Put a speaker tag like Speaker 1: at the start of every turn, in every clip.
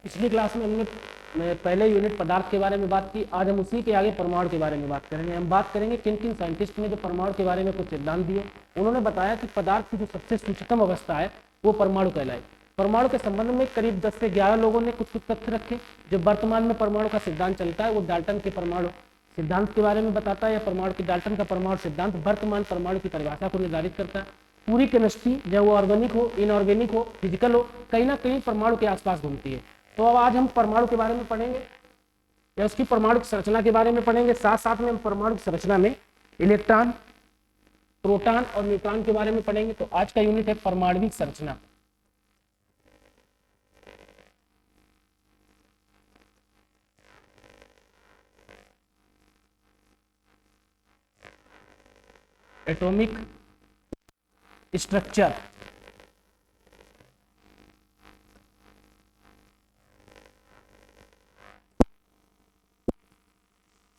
Speaker 1: पिछली क्लास में हमने पहले यूनिट पदार्थ के बारे में बात की। आज हम उसी के आगे परमाणु के बारे में बात करेंगे। हम बात करेंगे किन किन साइंटिस्ट ने जो परमाणु के बारे में कुछ सिद्धांत दिए। उन्होंने बताया कि पदार्थ की जो सबसे सूक्ष्मतम अवस्था है वो परमाणु कहलाए। परमाणु के संबंध में करीब 10 से 11 लोगों ने कुछ कुछ तथ्य रखे। जो वर्तमान में परमाणु का सिद्धांत चलता है वो डाल्टन के परमाणु सिद्धांत के बारे में बताता है, या परमाणु की डाल्टन का परमाणु सिद्धांत वर्तमान परमाणु की परिभाषा को निर्धारित करता है। पूरी केमिस्ट्री, चाहे वो ऑर्गेनिक हो, इनऑर्गेनिक हो, फिजिकल हो, कहीं ना कहीं परमाणु के आसपास घूमती है। तो अब आज हम परमाणु के बारे में पढ़ेंगे या उसकी परमाणु संरचना के बारे में पढ़ेंगे। साथ साथ में हम परमाणु संरचना में इलेक्ट्रॉन, प्रोटॉन और न्यूट्रॉन के बारे में पढ़ेंगे। तो आज का यूनिट है परमाणविक संरचना। Atomic structure.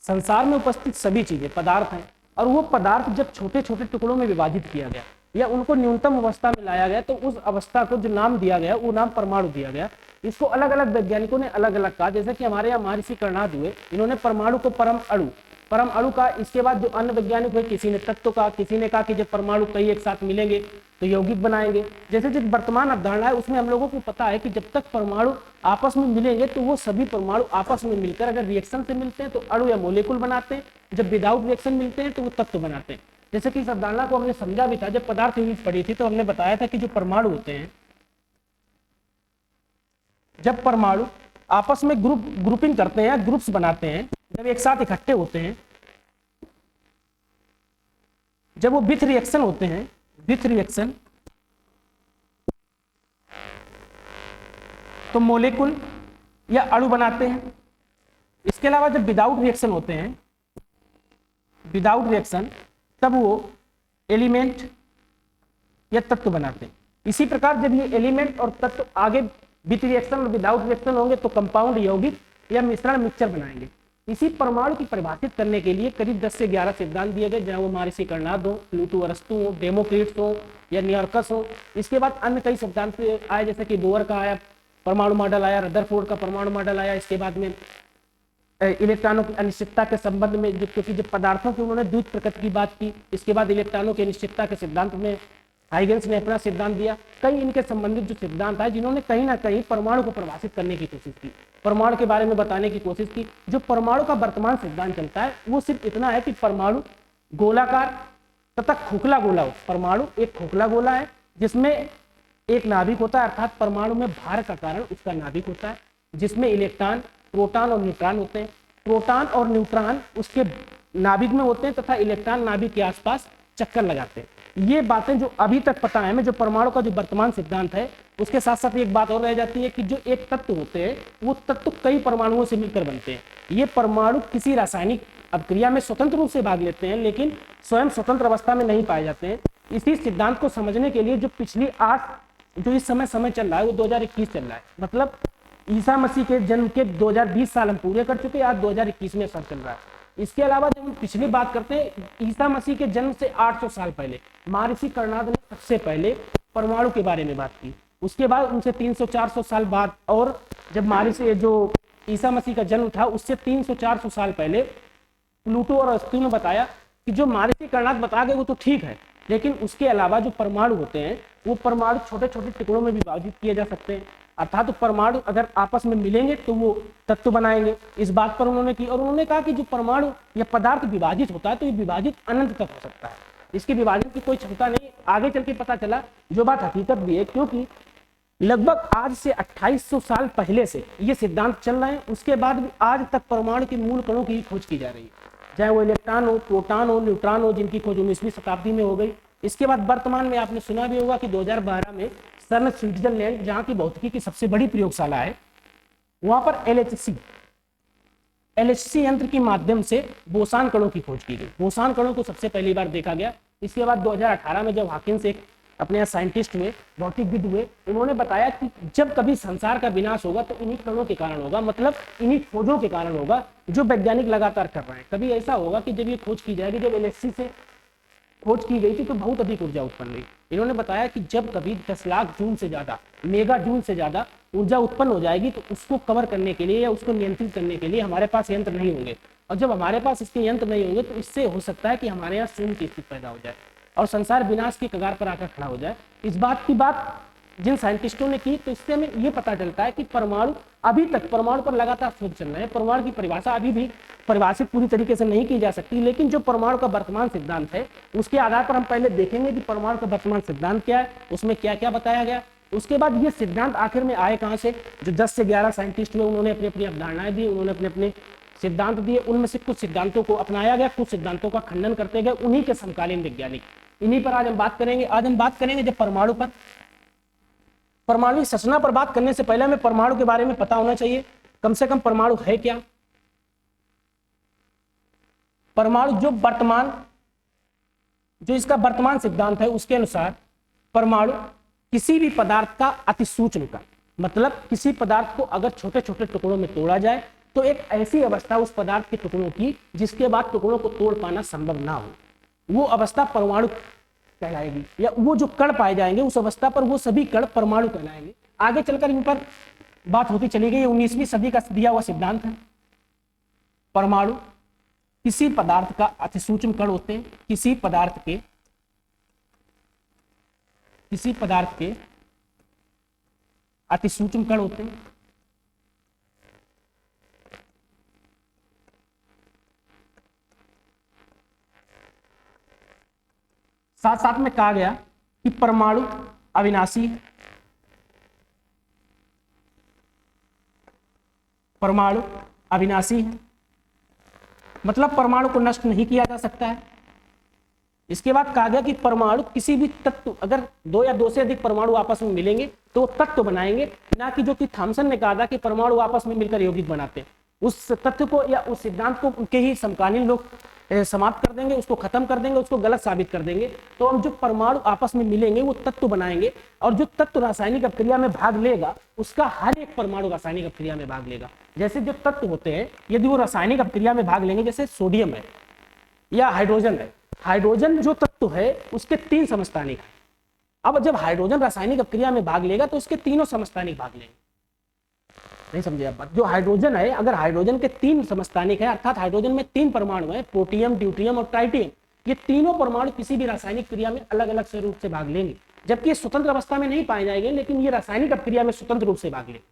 Speaker 1: संसार में उपस्थित सभी चीजें पदार्थ हैं, और वो पदार्थ जब छोटे छोटे टुकड़ों में विभाजित किया गया या उनको न्यूनतम अवस्था में लाया गया तो उस अवस्था को जो नाम दिया गया वो नाम परमाणु दिया गया। इसको अलग अलग वैज्ञानिकों ने अलग अलग कहा। जैसे कि हमारे यहाँ महर्षि कर्णाद हुए, इन्होंने परमाणु को परम अणु का। इसके बाद जो अन्य वैज्ञानिक हुए, किसी ने तत्व का, किसी ने कहा कि जब परमाणु कई एक साथ मिलेंगे तो यौगिक बनाएंगे। जैसे जो वर्तमान अवधारणा है उसमें हम लोगों को पता है कि जब तक परमाणु आपस में मिलेंगे तो वो सभी परमाणु आपस में मिलकर अगर रिएक्शन से मिलते हैं तो अणु या मोलिक्यूल बनाते हैं, जब विदाउट रिएक्शन मिलते हैं तो वो तत्व बनाते हैं। जैसे कि इस अवधारणा को हमने समझा भी था जब पदार्थ यूनिट पढ़ी थी, तो हमने बताया था कि जो परमाणु होते हैं, जब परमाणु आपस में ग्रुपिंग करते हैं, ग्रुप्स बनाते हैं, जब एक साथ इकट्ठे होते हैं, जब वो विथ रिएक्शन होते हैं, विथ रिएक्शन, तो मोलिक्यूल या अणु बनाते हैं। इसके अलावा जब विदाउट रिएक्शन होते हैं, विदाउट रिएक्शन, तब वो एलिमेंट या तत्व बनाते हैं। इसी प्रकार जब ये एलिमेंट और तत्व आगे विथ रिएक्शन और विदाउट रिएक्शन होंगे तो कंपाउंड, यौगिक या मिश्रण, मिक्सचर बनाएंगे। इसी परमाणु की परिभाषित करने के लिए करीब 10 से 11 सिद्धांत दिए गए, चाहे वो महर्षि कर्णाद हो, प्लूटो अरस्तु हो, डेमोक्रिटस हो या न्यूयर्कस हो। इसके बाद अन्य कई सिद्धांत आए, जैसे कि बोर का आया परमाणु मॉडल आया, रदरफोर्ड का परमाणु मॉडल आया। इसके बाद में इलेक्ट्रॉनों की अनिश्चितता के संबंध में, क्योंकि जब पदार्थों की उन्होंने द्वित प्रकृति की बात की। इसके बाद इलेक्ट्रॉनों की अनिश्चितता के सिद्धांत में हाइगेंस ने अपना सिद्धांत दिया। कई इनके संबंधित जो सिद्धांत है जिन्होंने कहीं ना कहीं परमाणु को परिभाषित करने की कोशिश की, परमाणु के बारे में बताने की कोशिश की। जो परमाणु का वर्तमान सिद्धांत चलता है वो सिर्फ इतना है कि परमाणु गोलाकार तथा खोखला गोला हो। परमाणु एक खोखला गोला है जिसमें एक नाभिक होता है, अर्थात परमाणु में भार का कारण उसका नाभिक होता है, जिसमें इलेक्ट्रॉन, प्रोटॉन और न्यूट्रॉन होते हैं। प्रोटॉन और न्यूट्रॉन उसके नाभिक में होते हैं तथा इलेक्ट्रॉन नाभिक के आसपास चक्कर लगाते हैं। ये बातें जो अभी तक पता है हमें, जो परमाणु का जो वर्तमान सिद्धांत है, उसके साथ साथ एक बात और रह जाती है कि जो एक तत्व होते हैं वो तत्व कई परमाणुओं से मिलकर बनते हैं। ये परमाणु किसी रासायनिक अभिक्रिया में स्वतंत्र रूप से भाग लेते हैं लेकिन स्वयं स्वतंत्र अवस्था में नहीं पाए जाते हैं। इसी सिद्धांत को समझने के लिए जो पिछली 8 जो इस समय चल रहा है वो 2021 चल रहा है। मतलब ईसा मसीह के जन्म के 2020 साल हम पूरे कर चुके हैं, आज 2021 में सब चल रहा है। इसके अलावा जब हम पिछली बात करते हैं, ईसा मसीह के जन्म से 800 साल पहले महर्षि कर्णाद ने सबसे पहले परमाणु के बारे में बात की। उसके बाद उनसे 300-400 साल बाद, और जब महर्षि जो ईसा मसीह का जन्म था उससे 300-400 साल पहले प्लूटो और अरस्तु ने बताया कि जो महर्षि कर्णाद बता गए वो तो ठीक है, लेकिन उसके अलावा जो परमाणु होते हैं वो परमाणु छोटे छोटे टुकड़ों में विभाजित किए जा सकते हैं। अर्थात तो परमाणु अगर आपस में मिलेंगे तो वो तत्व बनाएंगे। इस बात पर उन्होंने की, और उन्होंने कहा कि जो परमाणु या पदार्थ विभाजित होता है तो ये विभाजित अनंत तक हो सकता है, इसके विभाजन की कोई क्षमता नहीं। आगे चल के पता चला जो बात हकीकत भी है, क्योंकि लगभग आज से 2800 साल पहले से ये सिद्धांत चल रहे हैं। उसके बाद भी आज तक परमाणु के मूल कणों की खोज की जा रही है, चाहे वो इलेक्ट्रॉन हो, प्रोटॉन हो, न्यूट्रॉन हो, जिनकी खोज 19वीं शताब्दी में हो गई। इसके बाद वर्तमान में आपने सुना भी होगा कि 2012 में सर्न स्विट्जरलैंड, जहाँ की भौतिकी की सबसे बड़ी प्रयोगशाला है, वहां पर एलएचसी यंत्र के माध्यम से बोसान कणों की खोज की गई। बोसान कणों को सबसे पहली बार देखा गया। इसके बाद 2018 में जब हॉकिंस एक अपने यहाँ साइंटिस्ट हुए, भौतिकविद हुए, उन्होंने बताया कि जब कभी संसार का विनाश होगा तो इन्हीं कणों के कारण होगा, मतलब इन्हीं खोजों के कारण होगा जो वैज्ञानिक लगातार कर रहे हैं। कभी ऐसा होगा कि जब ये खोज की जाएगी, जब एलएचसी से खोज की गई थी तो बहुत अधिक ऊर्जा उत्पन्न हुई। इन्होंने बताया कि जब कभी 10 लाख जूल से ज्यादा, मेगा जूल से ज्यादा ऊर्जा उत्पन्न हो जाएगी तो उसको कवर करने के लिए या उसको नियंत्रित करने के लिए हमारे पास यंत्र नहीं होंगे, और जब हमारे पास इसके यंत्र नहीं होंगे तो इससे हो सकता है कि हमारे यहाँ शून्य की स्थिति पैदा हो जाए और संसार विनाश की कगार पर आकर खड़ा हो जाए। इस बात की बात जिन साइंटिस्टों ने की, तो इससे हमें ये पता चलता है कि परमाणु, अभी तक परमाणु पर लगातार शोध चल रहे हैं। परमाणु की परिभाषा अभी भी परिभाषित पूरी तरीके से नहीं की जा सकती, लेकिन जो परमाणु का वर्तमान सिद्धांत है उसके आधार पर हम पहले देखेंगे कि परमाणु का वर्तमान सिद्धांत क्या है, उसमें क्या क्या बताया गया। उसके बाद ये सिद्धांत आखिर में आए कहाँ से। जो 10 से 11 साइंटिस्ट हुए उन्होंने अपनी अपनी अवधारणाएं दी, उन्होंने अपने अपने सिद्धांत दिए, उनमें से कुछ सिद्धांतों को अपनाया गया, कुछ सिद्धांतों का खंडन करते गए उन्हीं के समकालीन वैज्ञानिक। इन्हीं पर आज हम बात करेंगे। आज हम बात करेंगे जब परमाणु पर। परमाणु संरचना पर बात करने से पहले हमें परमाणु के बारे में पता होना चाहिए, कम से कम परमाणु है क्या। परमाणु जो इसका वर्तमान सिद्धांत है उसके अनुसार परमाणु किसी भी पदार्थ का अतिसूक्ष्म कण, मतलब किसी पदार्थ को अगर छोटे छोटे टुकड़ों में तोड़ा जाए तो एक ऐसी अवस्था उस पदार्थ के टुकड़ों की जिसके बाद टुकड़ों को तोड़ पाना संभव ना हो, वो अवस्था परमाणु कहलाएगी। या वो जो कण पाए जाएंगे उस अवस्था पर वो सभी कण परमाणु कहलाएंगे। आगे चलकर इन पर बात होती चली गई। 19वीं सदी का दिया हुआ सिद्धांत है। परमाणु किसी पदार्थ का अतिसूक्ष्म कण होते हैं, किसी पदार्थ के अतिसूक्ष्म कण होते हैं। साथ साथ में कहा गया कि परमाणु अविनाशी है। परमाणु अविनाशी है मतलब परमाणु को नष्ट नहीं किया जा सकता है। इसके बाद कहा गया कि परमाणु किसी भी तत्व, अगर 2 या 2 से अधिक परमाणु आपस में मिलेंगे तो तत्व बनाएंगे, ना कि जो कि थॉमसन ने कहा था कि परमाणु आपस में मिलकर यौगिक बनाते हैं। उस तथ्य को या उस सिद्धांत को उनके ही समकालीन लोग समाप्त कर देंगे, उसको खत्म कर देंगे, उसको गलत साबित कर देंगे। तो हम जो परमाणु आपस में मिलेंगे वो तत्व बनाएंगे, और जो तत्व रासायनिक अभिक्रिया में भाग लेगा उसका हर एक परमाणु रासायनिक अभिक्रिया में भाग लेगा। जैसे जो तत्व होते हैं यदि वो रासायनिक अभिक्रिया में भाग लेंगे, जैसे सोडियम है या हाइड्रोजन है, हाइड्रोजन जो तत्व है उसके 3 समस्थानिक है। अब जब हाइड्रोजन रासायनिक अभिक्रिया में भाग लेगा तो उसके तीनों समस्थानिक भाग लेंगे। नहीं समझे आप बात। जो हाइड्रोजन है, अगर हाइड्रोजन के 3 समस्थानिक है, अर्थात हाइड्रोजन में 3 परमाणु है, प्रोटियम, ड्यूटियम और ट्राइटियम, ये तीनों परमाणु किसी भी रासायनिक क्रिया में अलग अलग से रूप से भाग लेंगे, जबकि ये स्वतंत्र अवस्था में नहीं पाए जाएंगे, लेकिन ये रासायनिक अभिक्रिया में स्वतंत्र रूप से भाग लेंगे।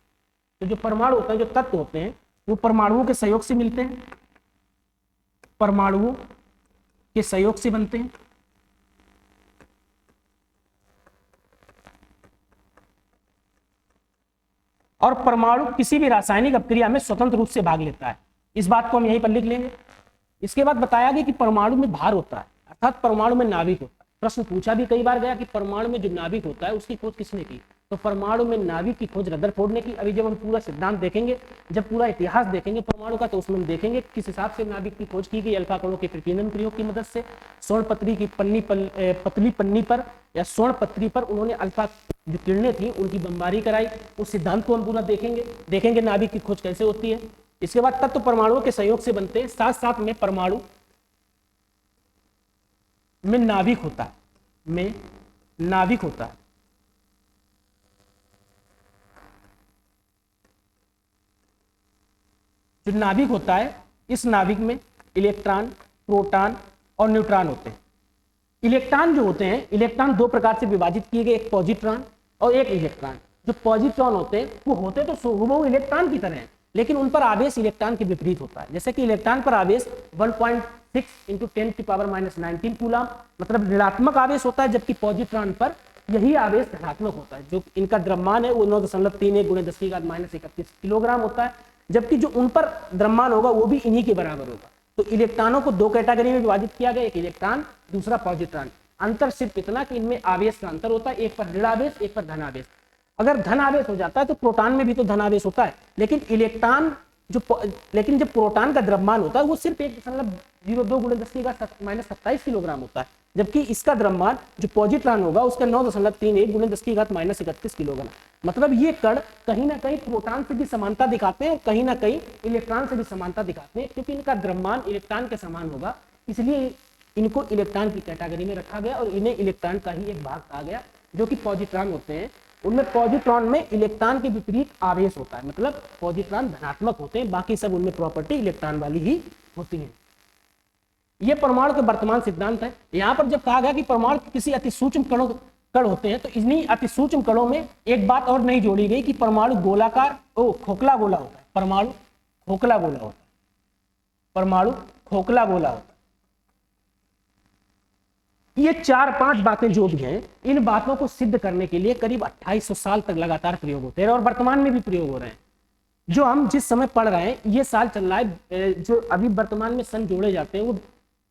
Speaker 1: तो जो परमाणु होते हैं, जो तत्व होते हैं, वो परमाणुओं के सहयोग से मिलते हैं, परमाणुओं के सहयोग से बनते हैं। और परमाणु किसी भी रासायनिक अभिक्रिया में स्वतंत्र रूप से भाग लेता है। इस बात को हम यहीं पर लिख लेंगे। इसके बाद बताया गया कि परमाणु में भार होता है, अर्थात परमाणु में नाभिक होता है। प्रश्न पूछा भी कई बार गया कि परमाणु में जो नाभिक होता है उसकी खोज किसने की। तो परमाणु में नाभिक की खोज रदरफोर्ड ने की। अभी जब हम पूरा सिद्धांत देखेंगे, जब पूरा इतिहास देखेंगे परमाणु का, तो उसमें हम देखेंगे किस हिसाब से नाभिक की खोज की गई। अल्फा कणों के प्रकीर्णन प्रयोग की मदद से स्वर्ण पत्री की पतली पन्नी पर या स्वर्ण पत्री पर उन्होंने अल्फा जो किरणें थी उनकी बमबारी कराई। उस सिद्धांत को हम पूरा देखेंगे नाभिक की खोज कैसे होती है। इसके बाद तत्व परमाणुओं के सहयोग से बनते हैं। साथ साथ में परमाणु में नाभिक होता है, जो नाभिक होता है, इस नाभिक में इलेक्ट्रॉन, प्रोटॉन और न्यूट्रॉन होते हैं। इलेक्ट्रॉन जो होते हैं, इलेक्ट्रॉन 2 प्रकार से विभाजित किए गए, एक पॉजिट्रॉन और एक इलेक्ट्रॉन। जो पॉजिट्रॉन होते हैं वो होते तो हुबहू इलेक्ट्रॉन की तरह है, लेकिन उन पर आवेश इलेक्ट्रॉन के विपरीत होता है। जैसे कि इलेक्ट्रॉन पर आवेश 1.6 × 10⁻⁻19 कूलम, मतलब ऋणात्मक आवेश होता है, जबकि पॉजिट्रॉन पर यही आवेश धनात्मक होता है। जो इनका द्रव्यमान है वो 9.31 × 10⁻31 किलोग्राम होता है, जबकि जो उन पर द्रव्यमान होगा वो भी इन्हीं के बराबर होगा। तो इलेक्ट्रॉनों को 2 कैटेगरी में विभाजित किया गया, एक इलेक्ट्रॉन, दूसरा पॉजिट्रॉन। अंतर सिर्फ इतना कि इनमें आवेश का अंतर होता है, एक पर ऋण आवेश, एक पर धन आवेश। अगर धन आवेश हो जाता है तो प्रोटॉन में भी तो धन आवेश होता है, लेकिन जब प्रोटॉन का द्रव्यमान होता है वो सिर्फ 1.02 × 10⁻27 किलोग्राम होता है, जबकि इसका द्रव्यमान जो पॉजिट्रॉन होगा उसका 9.31 × 10⁻31 किलोग्राम। मतलब ये कण कहीं ना कहीं प्रोटॉन से भी समानता दिखाते हैं और कहीं ना कहीं इलेक्ट्रॉन से भी समानता दिखाते हैं, क्योंकि इनका द्रव्यमान इलेक्ट्रॉन के समान होगा। इसलिए इनको इलेक्ट्रॉन की कैटेगरी में रखा गया और इन्हें इलेक्ट्रॉन का ही एक भाग कहा गया, जो कि पॉजिट्रॉन होते हैं। उनमें पॉजिट्रॉन में इलेक्ट्रॉन के विपरीत आवेश होता है, मतलब पॉजिट्रॉन धनात्मक होते हैं, बाकी सब उनमें प्रॉपर्टी इलेक्ट्रॉन वाली ही होती है। ये परमाणु के वर्तमान सिद्धांत है। यहाँ पर जब कहा गया कि परमाणु किसी अति सूक्ष्म कण होते हैं, तो इन्हीं अति सूक्ष्म कणों में एक बात और नहीं जोड़ी गई कि परमाणु गोलाकार खोखला गोला होता है। परमाणु खोखला गोला होता है, परमाणु खोखला गोला होता है। ये 4-5 बातें जो भी हैं, इन बातों को सिद्ध करने के लिए करीब 2800 साल तक लगातार प्रयोग होते हैं और वर्तमान में भी प्रयोग हो रहे हैं। जो हम जिस समय पढ़ रहे हैं, ये साल चल रहा है, जो अभी वर्तमान में सन जोड़े जाते हैं वो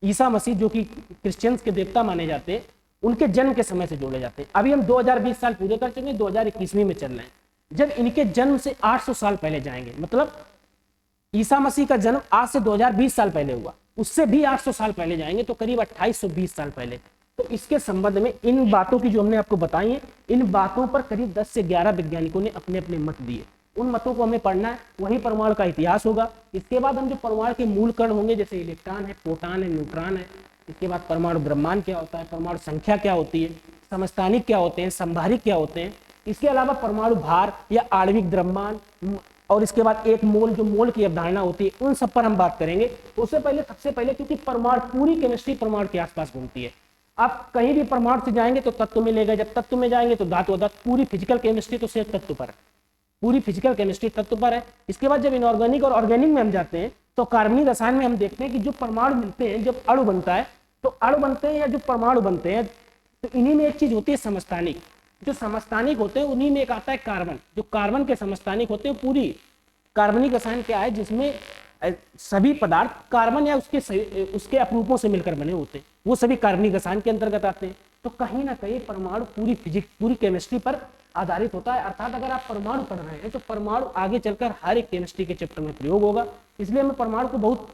Speaker 1: ईसा मसीह, जो कि क्रिश्चियंस के देवता माने जाते हैं, उनके जन्म के समय से जोड़े जाते हैं। अभी हम 2020 साल पूरे कर चुके हैं, 2021वीं में चल रहे हैं। जब इनके जन्म से 800 साल पहले जाएंगे, मतलब ईसा मसीह का जन्म आज से 2020 साल पहले हुआ, उससे भी 800 साल पहले जाएंगे तो करीब 2820 साल पहले। तो इसके संबंध में इन बातों की जो हमने आपको बताई है, इन बातों पर करीब 10 से 11 वैज्ञानिकों ने अपने अपने मत दिए। उन मतों को हमें पढ़ना है, वही परमाणु का इतिहास होगा। इसके बाद हम जो परमाणु के मूल कण होंगे, जैसे इलेक्ट्रॉन है, प्रोटॉन है, न्यूट्रॉन है, इसके बाद परमाणु ब्रह्मांड क्या होता है, परमाणु संख्या क्या होती है, समस्थानिक क्या होते हैं, संभारिक क्या होते हैं, इसके अलावा परमाणु भार या आणविक द्रव्यमान, और इसके बाद एक मोल, जो मोल की अवधारणा होती है, उन सब पर हम बात करेंगे। उससे पहले, सबसे पहले, क्योंकि परमाणु, पूरी केमिस्ट्री परमाणु के आसपास घूमती है। आप कहीं भी परमाणु से जाएंगे तो तत्व मिलेगा, जब तत्व में जाएंगे तो धातु। पूरी फिजिकल केमिस्ट्री तो सिर्फ तत्व पर है, पूरी फिजिकल केमिस्ट्री तत्व पर है। इसके बाद जब इनऑर्गेनिक और ऑर्गेनिक में हम जाते हैं तो कार्बनिक रसायन में हम देखते हैं कि जो परमाणु मिलते हैं, जब अणु बनता है, तो अणु बनते हैं या जो परमाणु बनते हैं, तो इन्हीं में एक चीज होती है समस्थानिक। जो समस्थानिक होते हैं उन्हीं में एक आता है कार्बन। जो कार्बन के समस्थानिक होते हैं, पूरी कार्बनिक रसायन क्या है, जिसमें सभी पदार्थ कार्बन या उसके अपरूपों से मिलकर बने होते हैं, वो सभी कार्बनिक रसायन के अंतर्गत आते हैं। तो कहीं ना कहीं परमाणु पूरी फिजिक्स, पूरी केमिस्ट्री पर आधारित होता है। अर्थात अगर आप परमाणु पढ़ रहे हैं तो परमाणु आगे चलकर हर एक केमिस्ट्री के चैप्टर में प्रयोग होगा। इसलिए हमें परमाणु को बहुत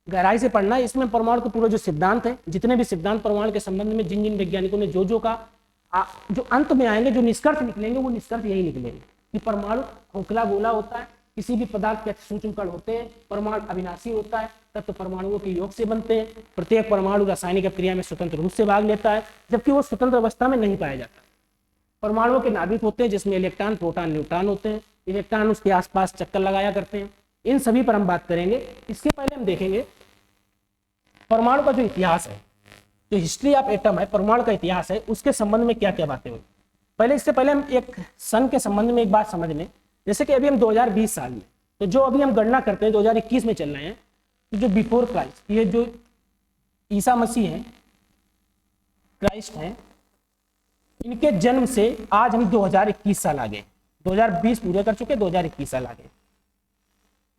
Speaker 1: गहराई से पढ़ना है। इसमें परमाणु के पूरे जो सिद्धांत है, जितने भी सिद्धांत परमाणु के संबंध में जिन जिन वैज्ञानिकों ने जो कहा, जो अंत में आएंगे, जो निष्कर्ष निकलेंगे, वो निष्कर्ष यही निकलेंगे कि परमाणु खोखला गोला होता है, किसी भी पदार्थ के सूक्ष्म कण होते हैं, परमाणु अविनाशी होता है, तत्व परमाणुओं के योग से बनते हैं, प्रत्येक परमाणु रासायनिक क्रिया में स्वतंत्र रूप से भाग लेता है, जबकि वो स्वतंत्र अवस्था में नहीं पाया जाता। परमाणुओं के नाभिक होते हैं, जिसमें इलेक्ट्रॉन, प्रोटॉन, न्यूट्रॉन होते हैं। इलेक्ट्रॉन उसके आसपास चक्कर लगाया करते हैं। इन सभी पर हम बात करेंगे। इसके पहले हम देखेंगे परमाणु का जो इतिहास है, जो हिस्ट्री ऑफ एटम है, परमाणु का इतिहास है, उसके संबंध में क्या क्या बातें हुई। पहले, इससे पहले हम एक सन के संबंध में एक बात समझ लें। जैसे कि अभी हम 2020 साल में, तो जो अभी हम गणना करते हैं 2021 में चल रहे हैं, तो जो बिफोर क्राइस्ट, ये जो ईसा मसीह है, क्राइस्ट है, इनके जन्म से आज हम 2021 साल आ गए। 2020 पूरे कर चुके, 2021 साल आ गए।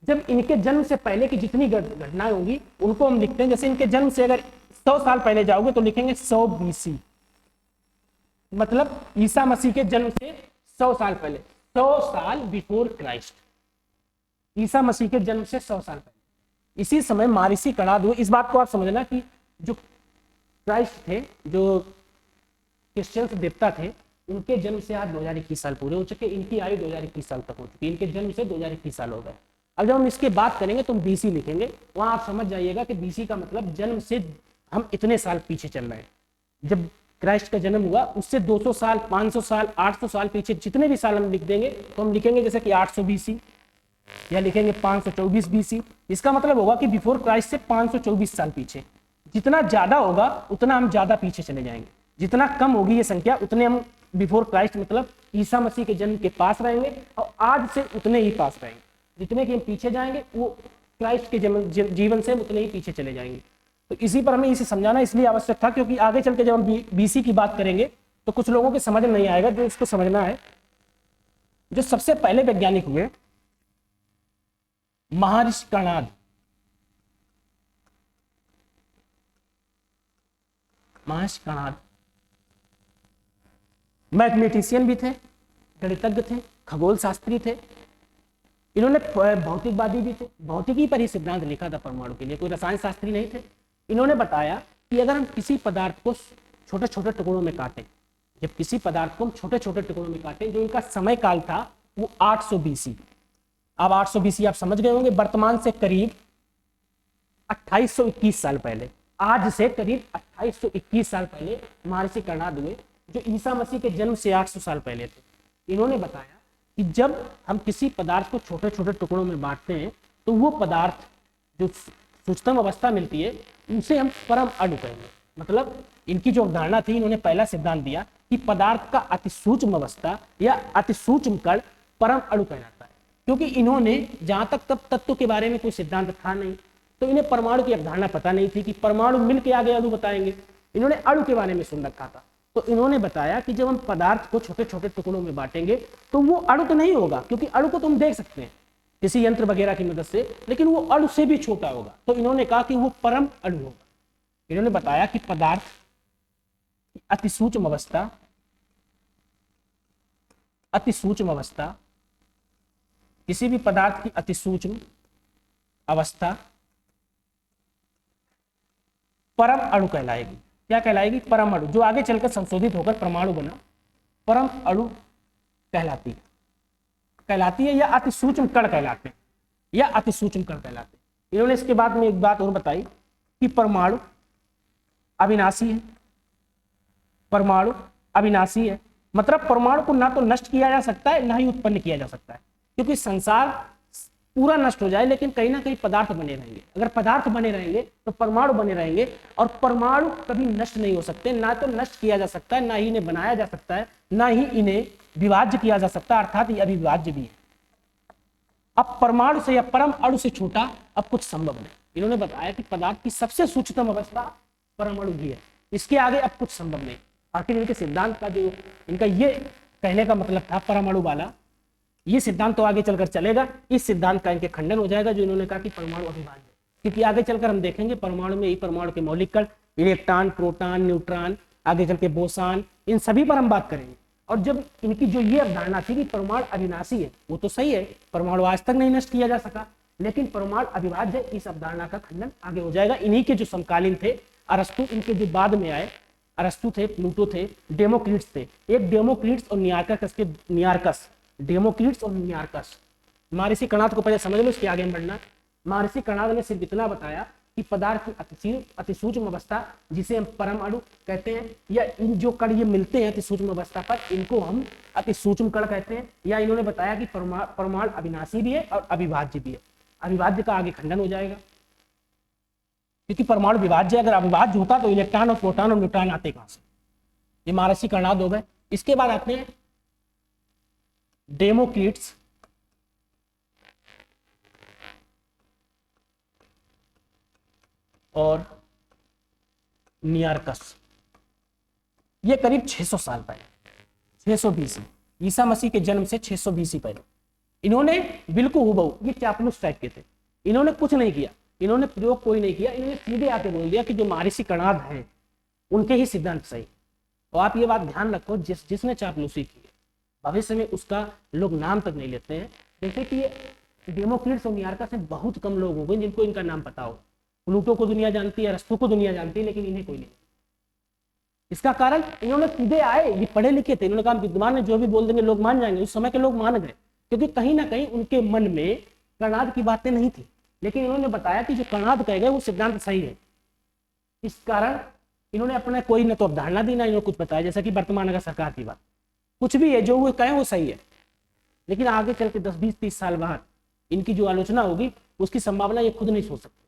Speaker 1: जब इनके जन्म से पहले की जितनी घटनाएं होंगी उनको हम लिखते हैं। जैसे इनके जन्म से अगर 100 साल पहले जाओगे तो लिखेंगे 100 BC, मतलब ईसा मसीह के जन्म से 100 साल पहले, 100 साल बिफोर क्राइस्ट, ईसा मसीह के जन्म से 100 साल पहले। इसी समय महर्षि कणाद हुए। इस बात को आप समझना कि जो क्राइस्ट थे, जो क्रिश्चियंस देवता थे, उनके जन्म से आज 2021 साल पूरे हो चुके। इनकी आयु 2021 साल तक हो चुकी, इनके जन्म से 2021 साल हो गए। अब जब हम इसके बात करेंगे तो हम BC लिखेंगे, वहां आप समझ जाइएगा कि BC का मतलब जन्म से हम इतने साल पीछे चल रहे हैं। जब क्राइस्ट का जन्म हुआ उससे 200 साल, 500 साल, 800 साल पीछे, जितने भी साल हम लिख देंगे तो हम लिखेंगे जैसे कि 800 BC या लिखेंगे 524 BC। इसका मतलब होगा कि बिफोर क्राइस्ट से 524 साल पीछे। जितना ज्यादा होगा उतना हम ज्यादा पीछे चले जाएंगे, जितना कम होगी ये संख्या उतने हम बिफोर क्राइस्ट मतलब ईसा मसीह के जन्म के पास रहेंगे, और आज से उतने ही पास रहेंगे। जितने कि हम पीछे जाएंगे वो क्राइस्ट के जीवन से उतने ही पीछे चले जाएंगे। तो इसी पर हमें इसे समझाना इसलिए आवश्यक था, क्योंकि आगे चल के जब हम BC की बात करेंगे तो कुछ लोगों के समझ नहीं आएगा। जो इसको समझना है, जो सबसे पहले वैज्ञानिक हुए महर्षि कणाद। महर्षि कणाद मैथमेटिशियन भी थे, गणितज्ञ थे, खगोल शास्त्री थे। इन्होंने भौतिकवादी भी थे, भौतिकी पर ही सिद्धांत लिखा था परमाणु के लिए, कोई रसायन शास्त्री नहीं थे। इन्होंने बताया कि अगर हम किसी पदार्थ को छोटे छोटे टुकड़ों में काटें, जब किसी पदार्थ को हम छोटे छोटे टुकड़ों में काटें, जो इनका समय काल था वो 800 BC। अब 800 BC आप समझ गए होंगे, वर्तमान से करीब 2821 साल पहले, आज से करीब 2821 साल पहले महर्षि कर्णाद हुए, जो ईसा मसीह के जन्म से 800 साल पहले थे। इन्होंने बताया कि जब हम किसी पदार्थ को छोटे छोटे टुकड़ों में बांटते हैं तो वो पदार्थ जो सूक्ष्म अवस्था मिलती है उसे हम परम अणु कहेंगे। मतलब इनकी जो अवधारणा थी, इन्होंने पहला सिद्धांत दिया कि पदार्थ का अति सूक्ष्म अवस्था या अति सूक्ष्म कण परम अणु कहलाता है। क्योंकि इन्होंने जहां तक तब तत्व के बारे में कोई सिद्धांत था नहीं, तो इन्हें परमाणु की अवधारणा पता नहीं थी कि परमाणु मिलके आगे अणु बताएंगे। इन्होंने अणु के बारे में सुन रखा था, तो इन्होंने बताया कि जब हम पदार्थ को छोटे छोटे टुकड़ों में बांटेंगे तो वो अणु तो नहीं होगा, क्योंकि अणु को तुम देख सकते हैं किसी यंत्र वगैरह की मदद से, लेकिन वो अणु से भी छोटा होगा। तो इन्होंने कहा कि वो परम अणु होगा। इन्होंने बताया कि पदार्थ अति सूक्ष्म अवस्था, अति सूक्ष्म अवस्था, किसी भी पदार्थ की अति सूक्ष्म अवस्था परम अणु कहलाएगी। क्या कहलाएगी? परम अणु, जो आगे चलकर संशोधित होकर परमाणु बना, परम अणु कहलाती है या अति सूक्ष्म कण कहलाते हैं, या अति सूक्ष्म कण कहलाते हैं। इन्होंने इसके बाद में एक बात और बताई कि परमाणु अविनाशी है। परमाणु अविनाशी है मतलब परमाणु को ना तो नष्ट किया जा सकता है ना ही उत्पन्न किया जा सकता है, क्योंकि संसार पूरा नष्ट हो जाए लेकिन कहीं ना कहीं पदार्थ बने रहेंगे। अगर पदार्थ बने रहेंगे तो परमाणु बने रहेंगे, और परमाणु कभी नष्ट नहीं हो सकते, ना तो नष्ट किया जा सकता है, ना ही इन्हें बनाया जा सकता है, ना ही इन्हें विभाज्य किया जा सकता है, अर्थात ये अविभाज्य भी है। अब परमाणु से या परम अणु से छोटा अब कुछ संभव नहीं। इन्होंने बताया कि पदार्थ की सबसे सूक्ष्मतम अवस्था परमाणु भी है, इसके आगे अब कुछ संभव नहीं। आखिर इनके सिद्धांत का जो इनका ये कहने का मतलब था परमाणु वाला, ये सिद्धांत तो आगे चलकर चलेगा। इस सिद्धांत का इनके खंडन हो जाएगा जो इन्होंने कहा कि परमाणु अविभाज्य है, क्योंकि आगे चलकर हम देखेंगे परमाणु में ही परमाणु के मौलिक कण, इलेक्ट्रॉन, प्रोटॉन, न्यूट्रॉन, आगे चल के बोसान, इन सभी पर हम बात करेंगे। और जब इनकी जो ये अवधारणा थी कि परमाणु अविनाशी है, वो तो सही है, परमाणु आज तक नहीं नष्ट किया जा सका, लेकिन परमाणु अविभाज्य, इस अवधारणा का खंडन आगे हो जाएगा। इन्हीं के जो समकालीन थे अरस्तु, इनके जो बाद में आए, अरस्तु थे, प्लूटो थे, डेमोक्रिट्स थे। एक डेमोक्रिट्स और नियार्कस, डेमोक्रिट्स और नियार्कस। महर्षि कर्णाद को पहले समझ लो, इसके आगे हम बढ़ना। महर्षि कर्णाद ने सिर्फ इतना बताया कि पदार्थ की अति सूक्ष्म अवस्था, जिसे हम परम अणु कहते हैं, या इन जो कण ये मिलते हैं अति सूक्ष्म अवस्था पर, इनको हम अति सूक्ष्म कण कहते हैं। या इन्होंने बताया कि परमाणु अविनाशी भी है और अविभाज्य भी है। अविभाज्य का आगे खंडन हो जाएगा, क्योंकि परमाणु विभाज्य, अगर अविभाज्य होता तो इलेक्ट्रॉन और प्रोटॉन और न्यूट्रॉन आते कहां से? ये महर्षि कर्णाद हो गए। इसके बाद आते हैं डेमोक्रिट्स और नियार्कस। ये करीब 600 साल पहले, 600 BC, ईसा मसीह के जन्म से 600 BC पहले। इन्होंने बिल्कुल हुबहू, ये चापलूस टाइप के थे, इन्होंने कुछ नहीं किया, इन्होंने प्रयोग कोई नहीं किया, इन्होंने सीधे आके बोल दिया कि जो महर्षि कर्णाद हैं उनके ही सिद्धांत सही। और आप ये बात ध्यान रखो, जिसने चापलूसी की है भविष्य में उसका लोग नाम तक नहीं लेते हैं। जैसे कि डेमोक्रिट्स और नियार्कस से बहुत कम लोग हो गए जिनको इनका नाम पता हो। प्लूटो को दुनिया जानती है, अरस्तु को दुनिया जानती है, लेकिन इन्हें कोई नहीं। इसका कारण इन्होंने सीधे आए, ये पढ़े लिखे थे, इन्होंने कहा विद्वान ने जो भी बोल देंगे लोग मान जाएंगे। उस समय के लोग मान गए, क्योंकि कहीं ना कहीं उनके मन में कर्णाद की बातें नहीं थी, लेकिन इन्होंने बताया कि जो कर्णाद कह गए वो सिद्धांत सही है। इस कारण इन्होंने अपना कोई न तो अवधारणा दी ना इन्होंने कुछ बताया। जैसा कि वर्तमान अगर सरकार की बात, कुछ भी है जो वो कहें वो सही है, लेकिन आगे चल के 10, 20, 30 साल बाद इनकी जो आलोचना होगी उसकी संभावना ये खुद नहीं सोच सकते,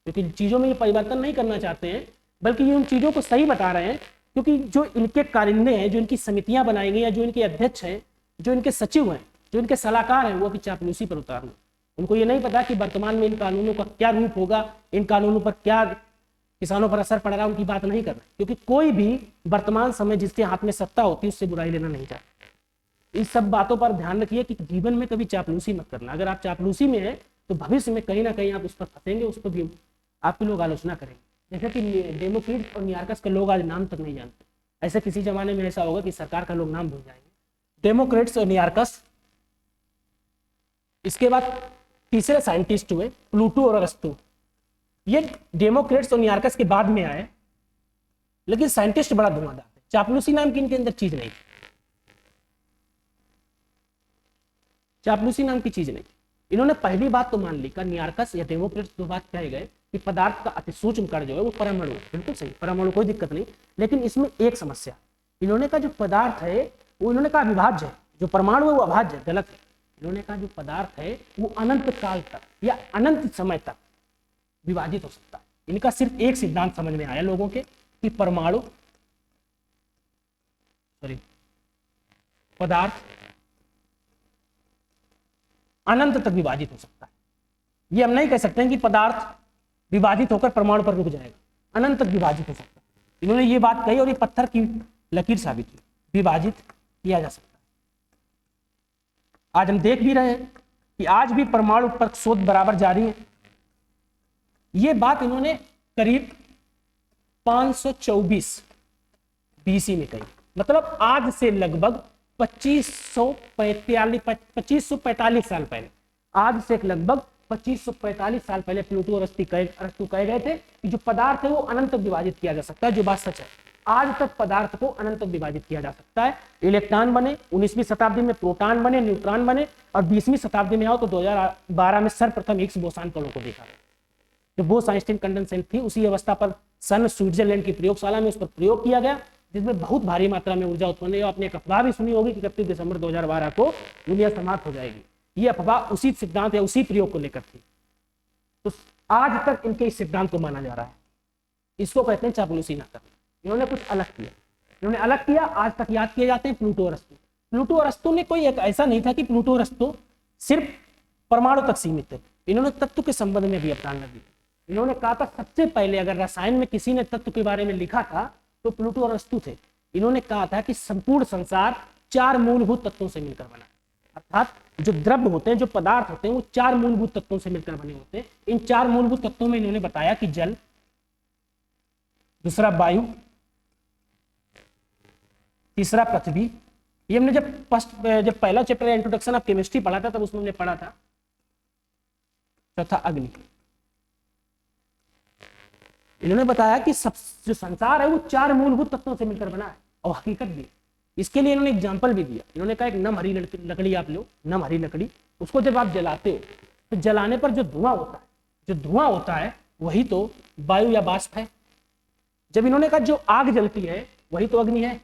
Speaker 1: क्योंकि चीजों में ये परिवर्तन नहीं करना चाहते हैं, बल्कि ये उन चीजों को सही बता रहे हैं। क्योंकि जो इनके कारिंदे हैं, जो इनकी समितियां बनाई गई हैं, जो इनके अध्यक्ष हैं, जो इनके सचिव हैं, जो इनके सलाहकार हैं, वो भी चापलूसी पर उतार हुए। उनको ये नहीं पता कि वर्तमान में इन कानूनों का क्या रूप होगा, इन कानूनों पर क्या किसानों पर असर पड़ रहा है, उनकी बात नहीं कर रहे, क्योंकि कोई भी वर्तमान समय जिसके हाथ में सत्ता होती है उससे बुराई लेना नहीं चाहता। इन सब बातों पर ध्यान रखिए कि जीवन में कभी चापलूसी मत करना। अगर आप चापलूसी में हैं तो भविष्य में कहीं ना कहीं आप उस पर फंसेंगे, उस पर भी आपके लोग आलोचना करेंगे। जैसे कि डेमोक्रिट्स और नियार्कस के लोग आज नाम तक नहीं जानते। ऐसे किसी जमाने में ऐसा होगा कि सरकार का लोग नाम भूल जाएंगे। डेमोक्रिट्स और नियार्कस। इसके बाद तीसरे साइंटिस्ट हुए प्लूटो और अरस्तु। ये डेमोक्रिट्स और नियार्कस के बाद में आए, लेकिन साइंटिस्ट बड़ा धुआंधार थे। चापलूसी नाम की इनके अंदर चीज नहीं, चापलूसी नाम की चीज नहीं। इन्होंने पहली बात तो मान ली, का नियार्कस या डेमोक्रिट्स दो बात कहे गए कि पदार्थ का अति सूक्ष्म कण जो है वो परमाणु, बिल्कुल सही, परमाणु, कोई दिक्कत नहीं। लेकिन इसमें एक समस्या, इन्होंने कहा जो पदार्थ है वो, इन्होंने कहा अविभाज्य है, जो परमाणु है वो अभाज्य, गलत है। इन्होंने कहा जो पदार्थ है वो अनंत काल तक या अनंत समय तक विभाजित हो सकता है। इनका सिर्फ एक सिद्धांत समझ में आया लोगों के कि परमाणु, सॉरी, पदार्थ अनंत तक विभाजित हो सकता है। ये हम नहीं कह सकते हैं कि पदार्थ विभाजित होकर परमाणु पर रुक जाएगा, अनंत तक विभाजित हो सकता है। इन्होंने ये बात कही और ये पत्थर की लकीर साबित हुई, विभाजित किया जा सकता है। आज हम देख भी रहे हैं कि आज भी परमाणु पर शोध बराबर जारी है। ये बात इन्होंने करीब 524 बीसी में कही, मतलब आज से लगभग 2545 साल पहले, आज से लगभग 2545 साल पहले प्लूटो और अरस्तु कहे गए थे कि जो पदार्थ है वो अनंत तक विभाजित किया जा सकता है, जो बात सच है। आज तक पदार्थ को अनंत तक विभाजित किया जा सकता है। इलेक्ट्रॉन बने, 19वीं शताब्दी में प्रोटॉन बने, न्यूट्रॉन बने, और 20वीं शताब्दी में आओ तो 2012 में सर्वप्रथम हिग्स बोसान कणों को देखा। जो बोस-आइंस्टीन कंडेंसेशन थी, उसी अवस्था पर सन स्विट्जरलैंड की प्रयोगशाला में उस पर प्रयोग किया गया, जिसमें बहुत भारी मात्रा में ऊर्जा उत्पन्न हुई। आपने एक अफवाह भी सुनी होगी कि 31 दिसंबर 2012 को दुनिया समाप्त हो जाएगी। ये अफवाह उसी सिद्धांत या उसी प्रयोग को लेकर थी। तो आज तक इनके इस सिद्धांत को माना जा रहा है। इसको कहते हैं चापलूसी ना करना। इन्होंने कुछ अलग किया, इन्होंने अलग किया, आज तक याद किए जाते हैं प्लूटो और अरस्तु। प्लूटो और अरस्तु ने कोई एक ऐसा नहीं था कि प्लूटो और अरस्तु सिर्फ परमाणु तक सीमित थे। इन्होंने तत्व के संबंध में भी अवधारणा दी। इन्होंने कहा था सबसे पहले अगर रसायन में किसी ने तत्व के बारे में लिखा था तो प्लूटो और अरस्तु थे। इन्होंने कहा था कि संपूर्ण संसार 4 मूलभूत तत्वों से मिलकर बना, अर्थात जो द्रव्य होते हैं, जो पदार्थ होते हैं, वो 4 मूलभूत तत्वों से मिलकर बने होते हैं। इन 4 मूलभूत तत्वों में इन्होंने बताया कि जल, दूसरा वायु, तीसरा पृथ्वी। ये हमने जब पहला चैप्टर इंट्रोडक्शन ऑफ केमिस्ट्री पढ़ा था तब उसमें हमने पढ़ा था। चौथा अग्नि। इन्होंने बताया कि सब जो संसार है वो 4 मूलभूत तत्वों से मिलकर बना है, और हकीकत भी। इसके लिए इन्होंने एग्जाम्पल भी दिया। इन्होंने कहा एक नम हरी लकड़ी आप लो, नम हरी लकड़ी, उसको जब आप जलाते हो तो जलाने पर जो धुआं होता है, जो धुआं होता है वही तो वायु या बाष्प है। जब इन्होंने कहा जो आग जलती है वही तो अग्नि है।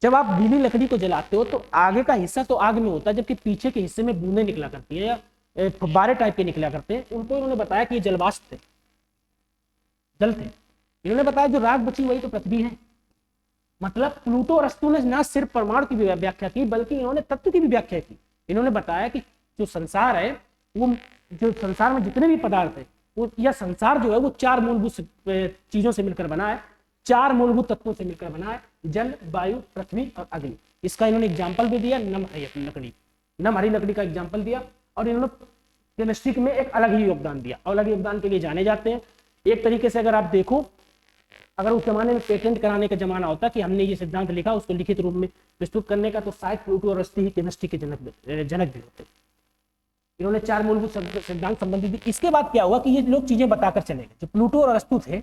Speaker 1: जब आप गीली लकड़ी को जलाते हो तो आगे का हिस्सा तो आग में होता है, जबकि पीछे के हिस्से में बूंदें निकला करती है या फुब्बारे टाइप के निकला करते हैं। उनको इन्होंने बताया कि ये जलवाष्प थे, जल थे। इन्होंने बताया जो राख बची वही तो पृथ्वी है। मतलब प्लूटो और अरस्तु ने न सिर्फ परमाणु की भी व्याख्या की बल्कि इन्होंने तत्व की भी व्याख्या की। इन्होंने बताया कि जो संसार है, वो जो संसार में जितने भी पदार्थ है, वो यह संसार जो है वो 4 मूलभूत चीजों से मिलकर बना है, 4 मूलभूत तत्वों से मिलकर बना है, जल, वायु, पृथ्वी और अग्नि। इसका इन्होंने एग्जाम्पल भी दिया, नम हरी लकड़ी का एग्जाम्पल दिया। और इन्होंने केमिस्ट्री में एक अलग ही योगदान दिया, अलग योगदान के लिए जाने जाते हैं। एक तरीके से अगर आप देखो, अगर उस जमाने में पेटेंट कराने का जमाना होता कि हमने ये सिद्धांत लिखा, उसको लिखित रूप में प्रस्तुत करने का, तो शायद प्लूटो और अरस्तु ही केमिस्ट्री के जनक भी होते। इन्होंने 4 मूलभूत सिद्धांत संबंधित दी। इसके बाद क्या हुआ कि ये लोग चीजें बताकर चले गए। जो प्लूटो और अरस्तु थे,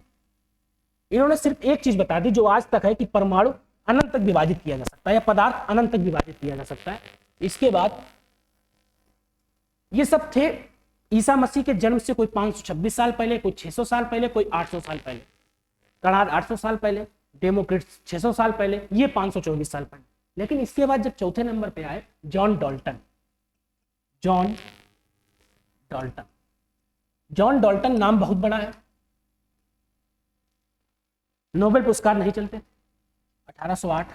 Speaker 1: इन्होंने सिर्फ एक चीज बता दी जो आज तक है कि परमाणु अनंत तक विभाजित किया जा सकता है या पदार्थ अनंत तक विभाजित किया जा सकता है। इसके बाद ये सब थे ईसा मसीह के जन्म से कोई 526 साल पहले, कोई 600 साल पहले, कोई 800 साल पहले, कणाद 800 साल पहले, डेमोक्रिट्स 600 साल पहले, ये 524 साल पहले। लेकिन इसके बाद जब चौथे नंबर पे आए जॉन डाल्टन नाम बहुत बड़ा है, नोबेल पुरस्कार नहीं चलते। 1808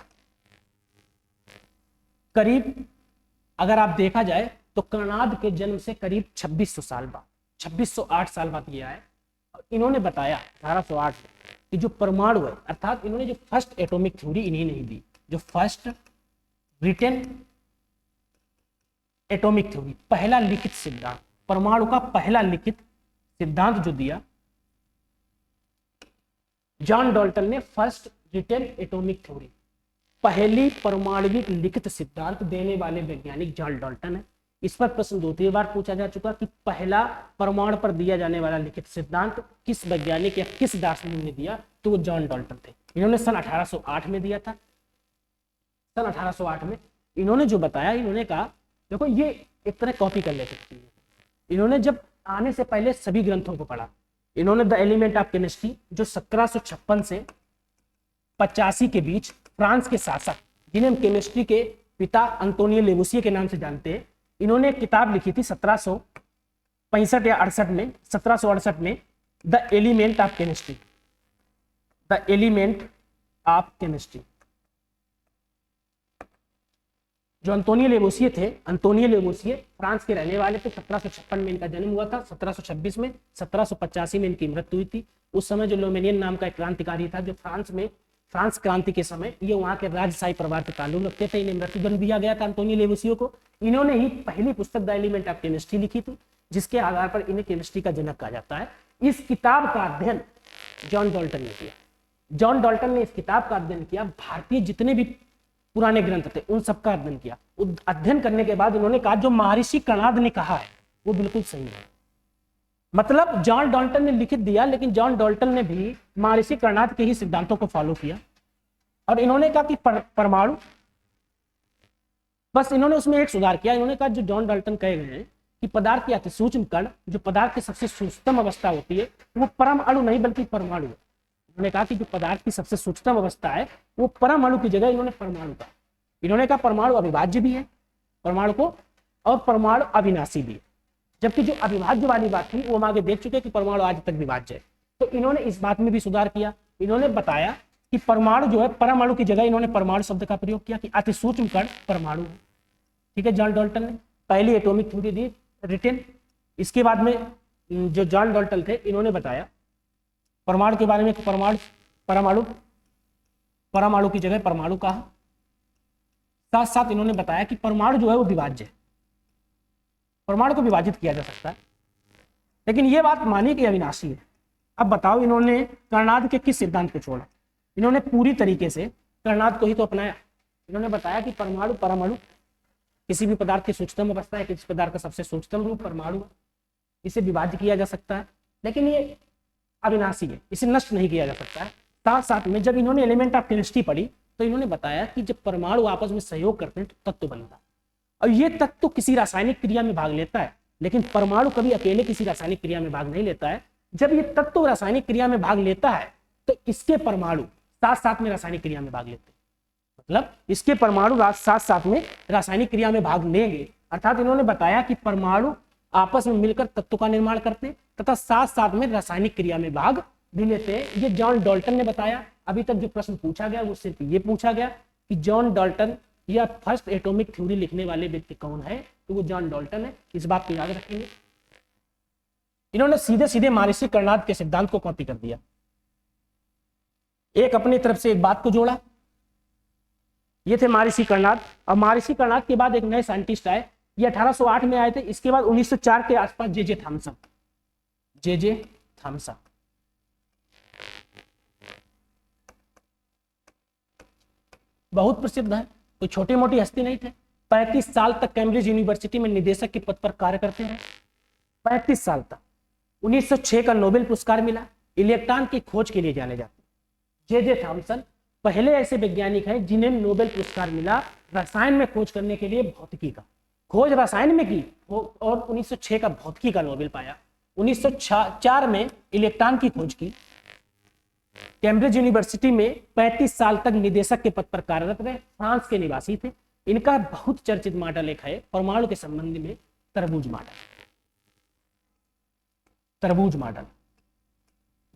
Speaker 1: करीब, अगर आप देखा जाए तो कणाद के जन्म से करीब 2600 साल बाद, 2608 साल बाद ये आए। और इन्होंने बताया 1808 में कि जो परमाणु है, अर्थात इन्होंने जो फर्स्ट एटॉमिक थ्योरी इन्हीं नहीं दी, जो फर्स्ट रिटन एटॉमिक थ्योरी, पहला लिखित सिद्धांत, परमाणु का पहला लिखित सिद्धांत जो दिया जॉन डाल्टन ने, फर्स्ट रिटन एटॉमिक थ्योरी, पहली परमाणविक लिखित सिद्धांत देने वाले वैज्ञानिक जॉन डाल्टन है। इस पर प्रश्न 2-3 बार पूछा जा चुका कि पहला परमाणु पर दिया जाने वाला लिखित सिद्धांत किस वैज्ञानिक या किस दार्शनिक ने दिया, तो वो जॉन डाल्टन थे। इन्होंने सन 1808 में दिया था। सन 1808 में इन्होंने जो बताया, इन्होंने कहा देखो ये एक तरह कॉपी कर लेते थे। इन्होंने जब आने से पहले सभी ग्रंथों को पढ़ा, इन्होंने द एलिमेंट ऑफ केमिस्ट्री जो 1756 से 85 के बीच फ्रांस के शासक जिन्हें केमिस्ट्री के पिता अंतोनियो लेवोसिए के नाम से जानते हैं, इन्होंने एक किताब लिखी थी 1765 या 68 में, 1768 में, the element of chemistry, the element of chemistry. जो अंतोनियो लेवोसिए थे, अंतोनियो लेवोसिए फ्रांस के रहने वाले थे। 1756 में इनका जन्म हुआ था, 1726 में, 1785 में इनकी मृत्यु हुई थी। उस समय जो लोमेनियन नाम का एक क्रांतिकारी था, जो फ्रांस क्रांति के समय ये वहां के राजशाही परिवार से ताल्लुक रखते थे, इन्हें मृत्युदंड दिया गया था अंतोनियो लेवोसिए को। इन्होंने ही पहली पुस्तक द एलिमेंट ऑफ केमिस्ट्री लिखी थी, जिसके आधार पर इन्हें केमिस्ट्री का जनक कहा जाता है। इस किताब का अध्ययन जॉन डाल्टन ने किया। जॉन डाल्टन ने इस किताब का अध्ययन किया, भारतीय जितने भी पुराने ग्रंथ थे उन सबका अध्ययन किया। अध्ययन करने के बाद उन्होंने कहा जो महर्षि कर्णाद ने कहा है वो बिल्कुल सही है। मतलब जॉन डाल्टन ने लिखित दिया, लेकिन जॉन डाल्टन ने भी महर्षि कर्णाद के ही सिद्धांतों को फॉलो किया। और इन्होंने कहा कि परमाणु, बस इन्होंने उसमें एक सुधार किया। इन्होंने कहा जो जॉन डाल्टन कहे गए हैं कि पदार्थ की अतिसूक्ष्म कण, जो पदार्थ की सबसे सूक्ष्मतम अवस्था होती है, वो परम अणु नहीं बल्कि परमाणु है। उन्होंने कहा कि जो पदार्थ की सबसे सूक्ष्मतम अवस्था है वो परम अणु की जगह इन्होंने परमाणु कहा। इन्होंने कहा परमाणु अविभाज्य भी है, परमाणु को, और परमाणु अविनाशी भी है। जबकि जो अविभाज्य वाली बात थी वो हम आगे देख चुके कि परमाणु आज तक विभाज्य है। तो इन्होंने इस बात में भी सुधार किया। इन्होंने बताया कि परमाणु जो है परम अणु की जगह इन्होंने परमाणु शब्द का प्रयोग किया कि अति सूक्ष्म कण परमाणु है। ठीक है, जॉन डाल्टन ने पहली एटॉमिक थ्योरी दी रिटेन। इसके बाद में जो जॉन डाल्टन थे इन्होंने बताया परमाणु के बारे में, परमाणु की जगह परमाणु कहा। साथ साथ इन्होंने बताया कि परमाणु जो है वो विभाज्य है, परमाणु को विभाजित किया जा सकता है, लेकिन ये बात मानी कि अविनाशी है। अब बताओ इन्होंने कर्णाद के किस सिद्धांत को छोड़ा? इन्होंने पूरी तरीके से कर्णाद को ही तो अपनाया। इन्होंने बताया कि परमाणु, परमाणु किसी भी पदार्थ की सूक्ष्मतम अवस्था है, किसी पदार्थ का सबसे सूक्ष्मतम रूप परमाणु है, इसे विभाज्य किया जा सकता है, लेकिन ये अविनाशी है, इसे नष्ट नहीं किया जा सकता है। साथ साथ में जब इन्होंने एलिमेंट ऑफ केमिस्ट्री पढ़ी तो इन्होंने बताया कि जब परमाणु आपस में सहयोग करते हैं तो तत्व बनता है, और ये तत्व किसी रासायनिक क्रिया में भाग लेता है, लेकिन परमाणु कभी अकेले किसी रासायनिक क्रिया में भाग नहीं लेता है। जब ये तत्व रासायनिक क्रिया में भाग लेता है तो इसके परमाणु साथ साथ में रासायनिक क्रिया में भाग लेते हैं, मतलब इसके परमाणु साथ साथ में रासायनिक क्रिया में भाग लेंगे। अर्थात इन्होंने बताया कि परमाणु आपस में मिलकर तत्व का निर्माण करते हैं तथा साथ साथ में रासायनिक क्रिया में भाग भी लेते हैं। ये जॉन डाल्टन ने बताया। अभी तक जो प्रश्न पूछा गया वो सिर्फ ये पूछा गया कि जॉन डाल्टन या फर्स्ट एटॉमिक थ्योरी लिखने वाले व्यक्ति कौन है, तो वो जॉन डाल्टन है। इस बात को याद रखेंगे। इन्होंने सीधे सीधे महर्षि कर्णाद के सिद्धांत को कॉपी कर दिया, एक अपनी तरफ से एक बात को जोड़ा। ये थे महर्षि कर्णाद। और महर्षि कर्णाद के बाद एक नए साइंटिस्ट आए, ये 1808 में आए थे। इसके बाद 1904 के आसपास जे थॉमसन, जे थॉमसन। बहुत प्रसिद्ध है, तो छोटी मोटी हस्ती नहीं थे। 35 साल तक कैम्ब्रिज यूनिवर्सिटी में निदेशक के पद पर कार्य करते रहे, 35 साल तक। 1906 का नोबेल पुरस्कार मिला। इलेक्ट्रॉन की खोज के लिए जाने जाते जे थॉमसन पहले ऐसे वैज्ञानिक हैं जिन्हें नोबेल पुरस्कार मिला रसायन में खोज करने के लिए। भौतिकी का खोज रसायन में की और 1906 का भौतिकी का नोबेल पाया। 1904 में इलेक्ट्रॉन की खोज की। कैम्ब्रिज यूनिवर्सिटी में 35 साल तक निदेशक के पद पर कार्यरत रहे। फ्रांस के निवासी थे। इनका बहुत चर्चित मॉडल एक है परमाणु के संबंध में, तरबूज मॉडल। तरबूज मॉडल,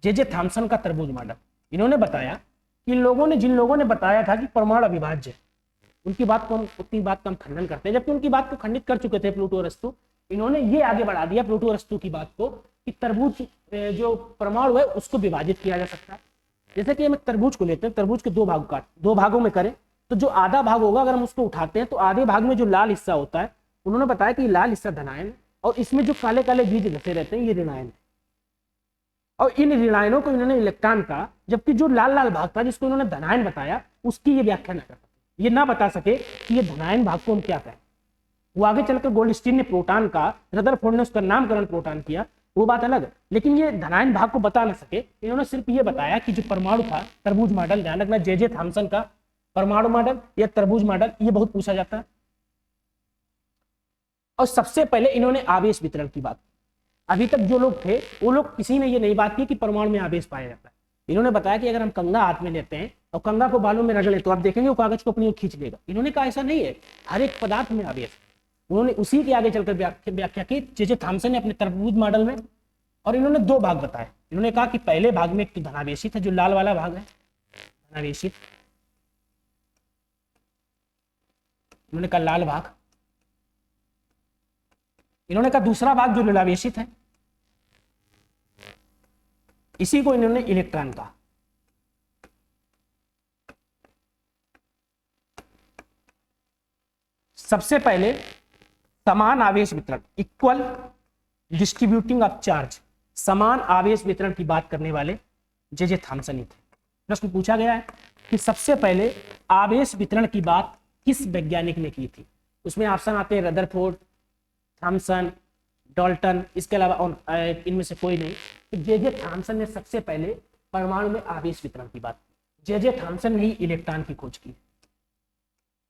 Speaker 1: जे थॉमसन का तरबूज मॉडल। इन्होंने बताया कि जिन लोगों ने बताया था कि परमाणु अविभाज्य है, उनकी बात को उतनी बात का हम खंडन करते हैं, जबकि उनकी बात को खंडित कर चुके थे प्लूटो अरस्तू। इन्होंने ये आगे बढ़ा दिया प्लूटो अरस्तू की बात को कि तरबूज जो परमाणु है उसको विभाजित किया जा सकता है। जैसे कि हम एक तरबूज को लेते हैं, तरबूज के दो भागों में करें तो जो आधा भाग होगा अगर हम उसको उठाते हैं तो आधे भाग में जो लाल हिस्सा होता है, उन्होंने बताया कि लाल हिस्सा धनायन है और इसमें जो काले काले बीज धसे रहते हैं ये ऋणायन है। और इन ऋणायनों को इन्होंने इलेक्ट्रॉन का, जबकि जो लाल लाल भाग था जिसको इन्होंने धनायन बताया उसकी ये व्याख्या न कर सके, ये ना बता सके कि ये धनायन भाग को हम क्या कहें। वो आगे चलकर गोल्डस्टीन ने प्रोटॉन का, रदरफोर्ड ने उसका नामकरण प्रोटॉन किया, वो बात अलग है, लेकिन ये धनायन भाग को बता ना सके। इन्होंने सिर्फ ये बताया कि जो परमाणु था, तरबूज मॉडल, ध्यान रखना जे थॉमसन का परमाणु मॉडल या तरबूज मॉडल, ये बहुत पूछा जाता है। और सबसे पहले इन्होंने आवेश वितरण की बात, अभी तक जो लोग थे वो लोग किसी ने ये नहीं बात की कि परमाणु में आवेश पाया जाता है। इन्होंने बताया कि अगर हम कंघा हाथ में लेते हैं और कंघा को बालों में रगड़े तो आप देखेंगे वो कागज को अपनी ओर खींच लेगा। इन्होंने कहा ऐसा नहीं है, हर एक पदार्थ में आवेश। उन्होंने उसी के आगे चलकर व्याख्या की जे थॉमसन ने अपने तरबूज मॉडल में, और इन्होंने दो भाग बताए। इन्होंने कहा कि पहले भाग में एक धनावेशित है, जो लाल वाला भाग है धनावेशित, इन्होंने कहा लाल भाग। इन्होंने कहा दूसरा भाग जो लीलावेशित है, इसी को इन्होंने इलेक्ट्रॉन कहा। सबसे पहले समान आवेश वितरण, इक्वल डिस्ट्रीब्यूटिंग ऑफ चार्ज, समान आवेश वितरण की बात करने वाले जे थॉमसन ही थे। प्रश्न पूछा गया है कि सबसे पहले आवेश वितरण की बात किस वैज्ञानिक ने की थी। उसमें ऑप्शन आते हैं रदरफोर्ड, थॉमसन, डाल्टन, इसके अलावा और इनमें से कोई नहीं। जे थॉमसन ने सबसे पहले परमाणु में आवेश वितरण की बात की। जे थॉमसन ने ही इलेक्ट्रॉन की खोज की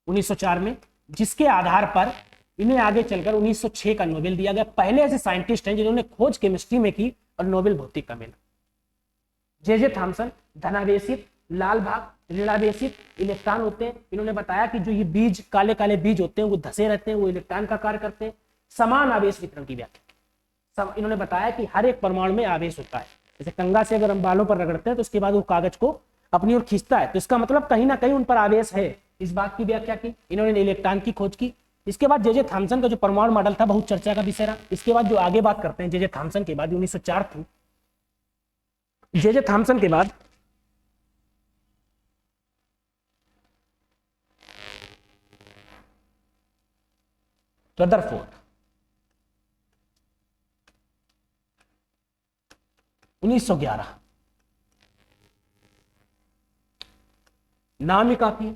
Speaker 1: 1904 में, जिसके आधार पर इन्हें आगे चलकर 1906 का नोबेल दिया गया। पहले ऐसे साइंटिस्ट हैं जिन्होंने खोज केमिस्ट्री में की और नोबेल भौतिक का मिला। जे थॉमसन धनावेशित, लाल भाग, ऋणावेशित इलेक्ट्रॉन होते हैं। इन्होंने बताया कि जो ये बीज काले काले बीज होते हैं वो धसे रहते हैं, वो इलेक्ट्रॉन का कार्य करते हैं। समान आवेश वितरण की व्याख्या, इन्होंने बताया कि हर एक परमाणु में आवेश होता है। जैसे कंघा से अगर हम बालों पर रगड़ते हैं तो उसके बाद वो कागज को अपनी ओर खींचता है, तो इसका मतलब कहीं ना कहीं उन पर आवेश है। इस बात की व्याख्या की इन्होंने, इलेक्ट्रॉन की खोज की। इसके बाद जे थॉमसन का जो परमाणु मॉडल था बहुत चर्चा का विषय रहा। इसके बाद जो आगे बात करते हैं जे थॉमसन के बाद 1904 थी। जे थॉमसन के बाद रदरफोर्ड 1911। नाम ही काफी है,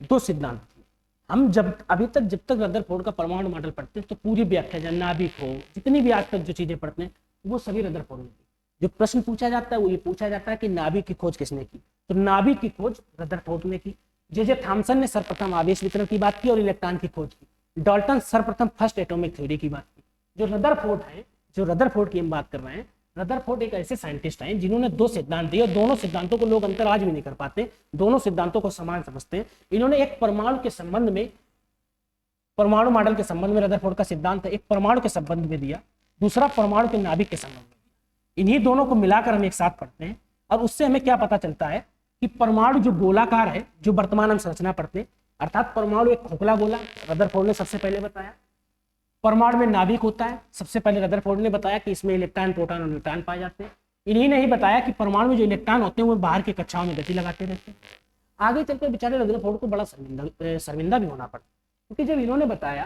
Speaker 1: दो सिद्धांत। हम अभी तक जब तक रदरफोर्ड का परमाणु मॉडल पढ़ते हैं तो पूरी व्याख्या, नाभिक हो, जितनी भी आज तक जो चीजें पढ़ते हैं वो सभी रदरफोर्ड ने की। जो प्रश्न पूछा जाता है वो ये पूछा जाता है कि नाभिक की खोज किसने की, तो नाभिक की खोज रदरफोर्ड ने की। जे थॉमसन ने सर्वप्रथम आवेश वितरण की बात की और इलेक्ट्रॉन की खोज की। डाल्टन सर्वप्रथम फर्स्ट एटॉमिक थ्योरी की बात की। जो रदरफोर्ड की हम बात कर रहे हैं, रदरफोर्ड एक ऐसे साइंटिस्ट हैं जिन्होंने दो सिद्धांत दिए और दोनों सिद्धांतों को लोग अंतर आज भी नहीं कर पाते, दोनों सिद्धांतों को समान समझते हैं। इन्होंने एक परमाणु के संबंध में, परमाणु मॉडल के संबंध में रदरफोर्ड का सिद्धांत है, एक परमाणु के संबंध में दिया, दूसरा परमाणु के नाभिक के संबंध में दिया। इन्हीं दोनों को मिलाकर हम एक साथ पढ़ते हैं और उससे हमें क्या पता चलता है कि परमाणु जो गोलाकार है, जो वर्तमान हम संरचना पढ़ते हैं, अर्थात परमाणु एक खोखला गोला, रदरफोर्ड ने सबसे पहले बताया। परमाणु में नाभिक होता है, सबसे पहले रदरफोर्ड ने बताया कि इसमें इलेक्ट्रॉन, प्रोटॉन और न्यूट्रॉन पाए जाते हैं। इन्हीं ने ही बताया कि परमाणु में जो इलेक्ट्रॉन होते हैं वो बाहर की कक्षाओं में गति लगाते रहते हैं। आगे चलकर बेचारे रदरफोर्ड को बड़ा शर्मिंदा भी होना पड़ा, क्योंकि जब इन्होंने बताया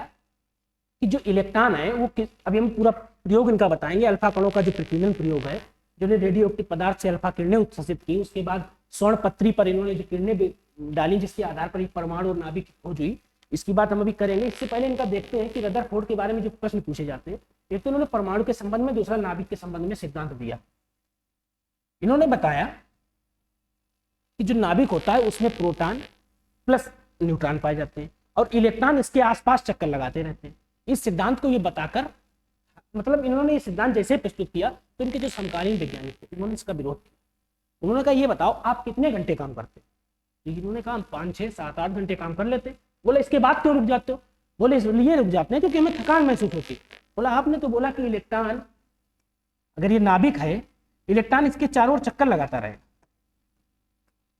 Speaker 1: कि जो इलेक्ट्रॉन है वो, अभी हम पूरा प्रयोग इनका बताएंगे, अल्फा कणों का जो प्रकीर्णन प्रयोग है, जो रेडियो एक्टिव पदार्थ से अल्फा किरणें उत्सर्जित की, उसके बाद स्वर्ण पत्री पर इन्होंने जो किरणें डाली जिसके आधार पर एक परमाणु और नाभिक की खोज हुई, इसकी बात हम अभी करेंगे। इससे पहले इनका देखते हैं कि रदरफोर्ड के बारे में जो प्रश्न पूछे जाते हैं, एक तो इन्होंने परमाणु के संबंध में, दूसरा नाभिक के संबंध में सिद्धांत दिया। इन्होंने बताया कि जो नाभिक होता है उसमें प्रोटॉन प्लस न्यूट्रॉन पाए जाते हैं और इलेक्ट्रॉन इसके आसपास चक्कर लगाते रहते हैं। इस सिद्धांत को ये बताकर, मतलब इन्होंने ये सिद्धांत जैसे प्रस्तुत किया तो इनके जो समकालीन वैज्ञानिक थे उन्होंने इसका विरोध किया। उन्होंने कहा ये बताओ आप कितने घंटे काम करते हैं? इन्होंने कहा हम 5, 6, 7, 8 घंटे काम कर लेते। बोले इसके बाद क्यों रुक जाते हो? बोले इसलिए रुक जाते हैं क्योंकि हमें थकान महसूस होती। बोला आपने तो बोला कि इलेक्ट्रॉन, अगर ये नाभिक है, इलेक्ट्रॉन इसके चारों ओर चक्कर लगाता रहेगा,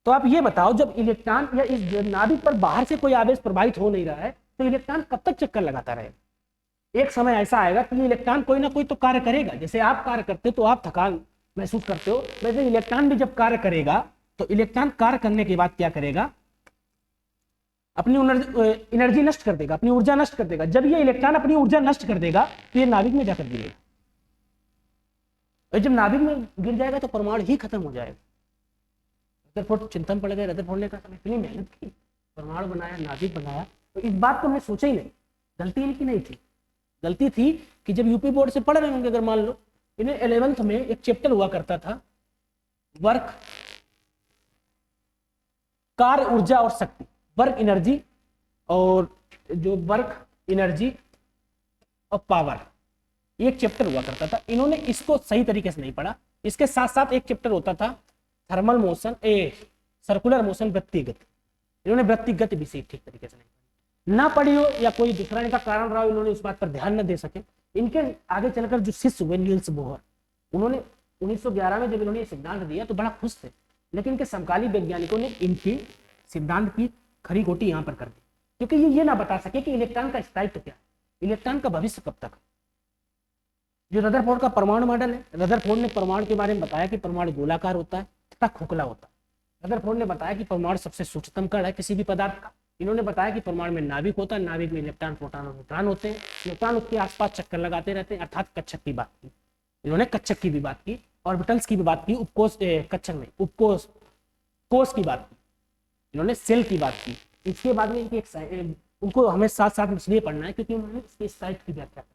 Speaker 1: तो आप ये बताओ जब इलेक्ट्रॉन या इस नाभिक पर बाहर से कोई आवेश प्रभावित हो नहीं रहा है तो इलेक्ट्रॉन कब तक चक्कर लगाता रहेगा? एक समय ऐसा आएगा कि इलेक्ट्रॉन कोई ना कोई तो कार्य करेगा। जैसे आप कार्य करते हो तो आप थकान महसूस करते हो, वैसे इलेक्ट्रॉन भी जब कार्य करेगा तो इलेक्ट्रॉन कार्य करने के बाद क्या करेगा? अपनी एनर्जी नष्ट कर देगा, अपनी ऊर्जा नष्ट कर देगा। जब ये इलेक्ट्रॉन अपनी ऊर्जा नष्ट कर देगा तो ये नाभिक में जाकर गिरेगा, और जब नाभिक में गिर जाएगा तो परमाणु ही खत्म हो जाएगा। रदरफोर्ड चिंतन पड़ गए। रदरफोर्ड ने कहा इतनी मेहनत की, परमाणु बनाया, नाभिक बनाया, तो इस बात को हमने सोचा ही नहीं। गलती इनकी नहीं थी, गलती थी कि जब यूपी बोर्ड से पढ़ रहे होंगे, अगर मान लो इन्हें 11th में एक चैप्टर हुआ करता था, वर्क, कार्य, ऊर्जा और शक्ति, वर्क एनर्जी, और जो वर्क एनर्जी और पावर, एक चैप्टर हुआ करता था, इन्होंने इसको सही तरीके से नहीं पढ़ा। इसके साथ साथ एक चैप्टर होता था थर्मल मोशन, सर्कुलर मोशन, वृत्तीय गति। इन्होंने वृत्तीय गति भी ठीक तरीके से नहीं ना पढ़ी हो या कोई दूसरा इनका कारण रहा हो, इन्होंने इस बात पर ध्यान न दे सके। इनके आगे चलकर जो शिष्य हुए नील्स बोहर, उन्होंने 1911 में जब इन्होंने ये सिद्धांत दिया तो बड़ा खुश थे, लेकिन इनके समकालीन वैज्ञानिकों ने इनके सिद्धांत की खरी खोटी यहाँ पर कर दी, क्योंकि ये ना बता सके कि इलेक्ट्रॉन का स्थायित्व क्या है, इलेक्ट्रॉन का भविष्य कब तक। जो रदरफोर्ड का परमाणु मॉडल है, रदरफोर्ड ने परमाणु के बारे में बताया कि परमाणु गोलाकार होता है तथा खोखला होता है। रदरफोर्ड ने बताया कि परमाणु सबसे सूक्ष्मतम कण है किसी भी पदार्थ का। इन्होंने बताया कि परमाणु में नाभिक होता है, नाभिक में इलेक्ट्रॉन, प्रोटॉन और न्यूट्रॉन होते हैं, इलेक्ट्रॉन उसके आसपास चक्कर लगाते रहते हैं, अर्थात कक्षक की बात की। इन्होंने कक्षक की भी बात की, ऑर्बिटल्स की भी बात की, उपकोष कक्षक में उपकोष कोष की बात की, इन्होंने सेल की बात की। इसके बाद में इनकी एक उनको हमें साथ साथ इसलिए पढ़ना है क्योंकि उन्होंने इसके साइट की व्याख्या की।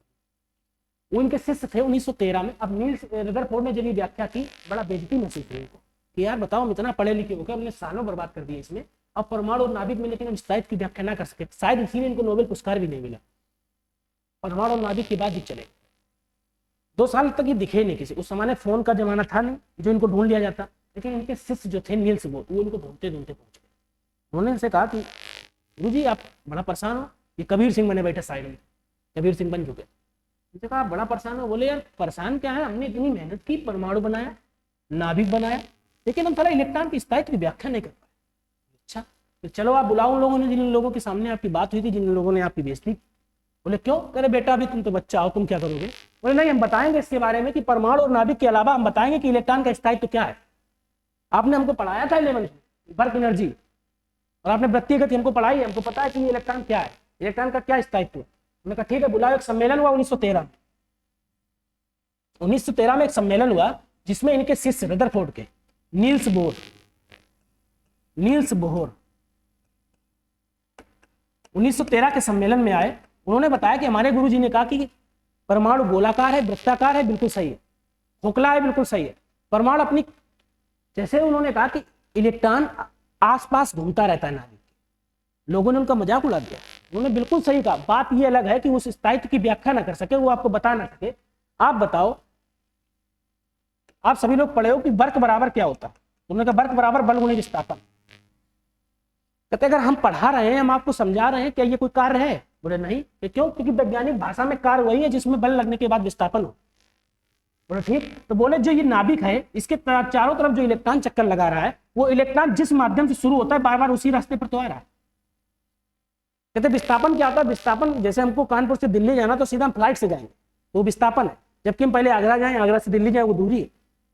Speaker 1: वो इनके शिष्य थे 1913 में। अब नील्स रदरफोर्ड ने जब ये व्याख्या की, बड़ा बेइज्जती महसूस हुई इनको कि यार बताओ हम इतना पढ़े लिखे हो गए, हमने सालों बर्बाद कर दिए इसमें, अब परमाणु और नाभिक में लेकिन हम साइट की व्याख्या ना कर सके। शायद इसीलिए इनको नोबेल पुरस्कार भी नहीं मिला। परमाणु और नाभिक के बाद ही चले 2 साल तक ये दिखे नहीं किसी। उस समय फोन का जमाना था नहीं जो इनको ढूंढ लिया जाता, लेकिन इनके शिष्य जो थे नील्स बोहर, वो इनको ढूंढते ढूंढते पहुंच गए। उन्होंने इनसे कहा कि गुरु जी आप बड़ा परेशान हो, ये कबीर सिंह बने बैठे साइड में, कबीर सिंह बन चुके। उनसे कहा बड़ा परेशान हो। बोले यार परेशान क्या है, हमने इतनी मेहनत की, परमाणु बनाया, नाभिक बनाया, लेकिन हम सारा इलेक्ट्रॉन की स्थायित्व की व्याख्या नहीं कर पाए। अच्छा तो चलो आप बुलाओ उन लोगों ने, जिन लोगों के सामने आपकी बात हुई थी, जिन लोगों ने आपकी बेइज्जती। बोले क्यों? कह रहे बेटा अभी तुम तो बच्चा हो, तुम क्या करोगे? बोले नहीं हम बताएंगे इसके बारे में कि परमाणु और नाभिक के अलावा हम बताएंगे कि इलेक्ट्रॉन का स्थायित्व क्या है। आपने हमको पढ़ाया था 11th में वर्क एनर्जी, और आपने वृत्तीय गति हमको पढ़ाई है, हमको पता है कि ये इलेक्ट्रॉन क्या है, इलेक्ट्रॉन का क्या स्थायित्व है। हमने कहा ठीक है बुलाओ। एक सम्मेलन हुआ 1913 में। 1913 में एक सम्मेलन हुआ जिसमें इनके शिष्य रदरफोर्ड के नील्स बोहर 1913 के सम्मेलन में आए। उन्होंने बताया कि हमारे गुरुजी ने कहा कि परमाणु गोलाकार है, वृत्ताकार है, बिल्कुल सही है, खोखला है, बिल्कुल सही है। परमाणु अपनी, जैसे उन्होंने कहा कि इलेक्ट्रॉन आसपास घूमता रहता है नाभिक, लोगों ने उनका मजाक उड़ा दिया। उन्होंने बिल्कुल सही कहा। बात यह अलग है कि उस स्थायित्व की व्याख्या ना कर सके, वो आपको बता ना सके। आप बताओ, आप सभी लोग पढ़े हो कि वर्क बराबर क्या होता है? उन्होंने कहा वर्क बराबर बल गुणित विस्थापन। कहते अगर हम पढ़ा रहे हैं, हम आपको समझा रहे हैं, क्या ये कोई कार्य है? बोले नहीं। क्यों? क्योंकि वैज्ञानिक भाषा में कार्य वही है जिसमें बल लगने के बाद विस्थापन हो। बोले ठीक। तो बोले जो ये नाभिक है, इसके चारों तरफ जो इलेक्ट्रॉन चक्कर लगा रहा है, वो इलेक्ट्रॉन जिस माध्यम से शुरू होता है बार बार उसी रास्ते पर तो आ रहा है। कहते विस्थापन क्या होता है? विस्थापन जैसे हमको कानपुर से दिल्ली जाना तो सीधा हम फ्लाइट से जाएंगे, वो विस्थापन है। जबकि हम पहले आगरा जाएं, आगरा से दिल्ली जाएं, वो दूरी है।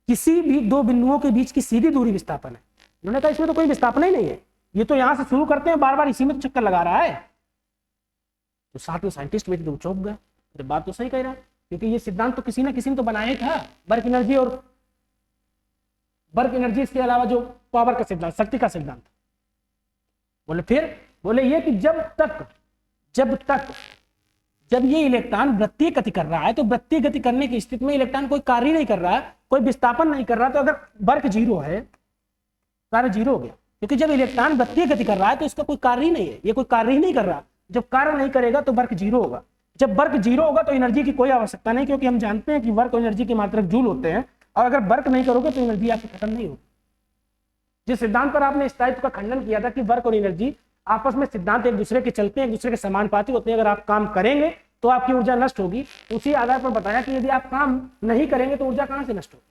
Speaker 1: किसी भी 2 बिंदुओं के बीच की सीधी दूरी विस्थापन है। उन्होंने कहा इसमें तो कोई विस्थापन ही नहीं है, ये तो यहां से शुरू करते हैं, बार बार इसी में तो चक्कर लगा रहा है। तो साथ में साइंटिस्ट बैठे तो चौंक गए, तो बात तो सही कह रहा है, क्योंकि ये सिद्धांत तो किसी ना किसी ने तो बनाया था। वर्क एनर्जी और वर्क एनर्जी, इसके अलावा जो पावर का सिद्धांत, शक्ति का सिद्धांत। बोले फिर? बोले ये कि जब ये इलेक्ट्रॉन वृत्तीय गति कर रहा है, तो वृत्तीय गति करने की स्थिति में इलेक्ट्रॉन कोई कार्य नहीं कर रहा है, कोई विस्थापन नहीं कर रहा, तो अगर वर्क 0 है, कार्य 0 हो गया। क्योंकि जब इलेक्ट्रॉन वृत्तीय गति कर रहा है तो इसका कोई कार्य ही नहीं है, ये कोई कार्य ही नहीं कर रहा। जब कार्य नहीं करेगा तो वर्क 0 होगा। जब वर्क 0 होगा तो एनर्जी की कोई आवश्यकता नहीं, क्योंकि हम जानते हैं कि वर्क और एनर्जी की मात्रक जूल होते हैं, और अगर वर्क नहीं करोगे तो एनर्जी आपकी खत्म नहीं होगी। जिस सिद्धांत पर आपने स्थायित्व का खंडन किया था कि वर्क और एनर्जी आपस में सिद्धांत एक दूसरे के चलते हैं, एक दूसरे के समानुपाती होते हैं, अगर आप काम करेंगे तो आपकी ऊर्जा नष्ट होगी, उसी आधार पर बताया कि यदि आप काम नहीं करेंगे तो ऊर्जा कहां से नष्ट होगी।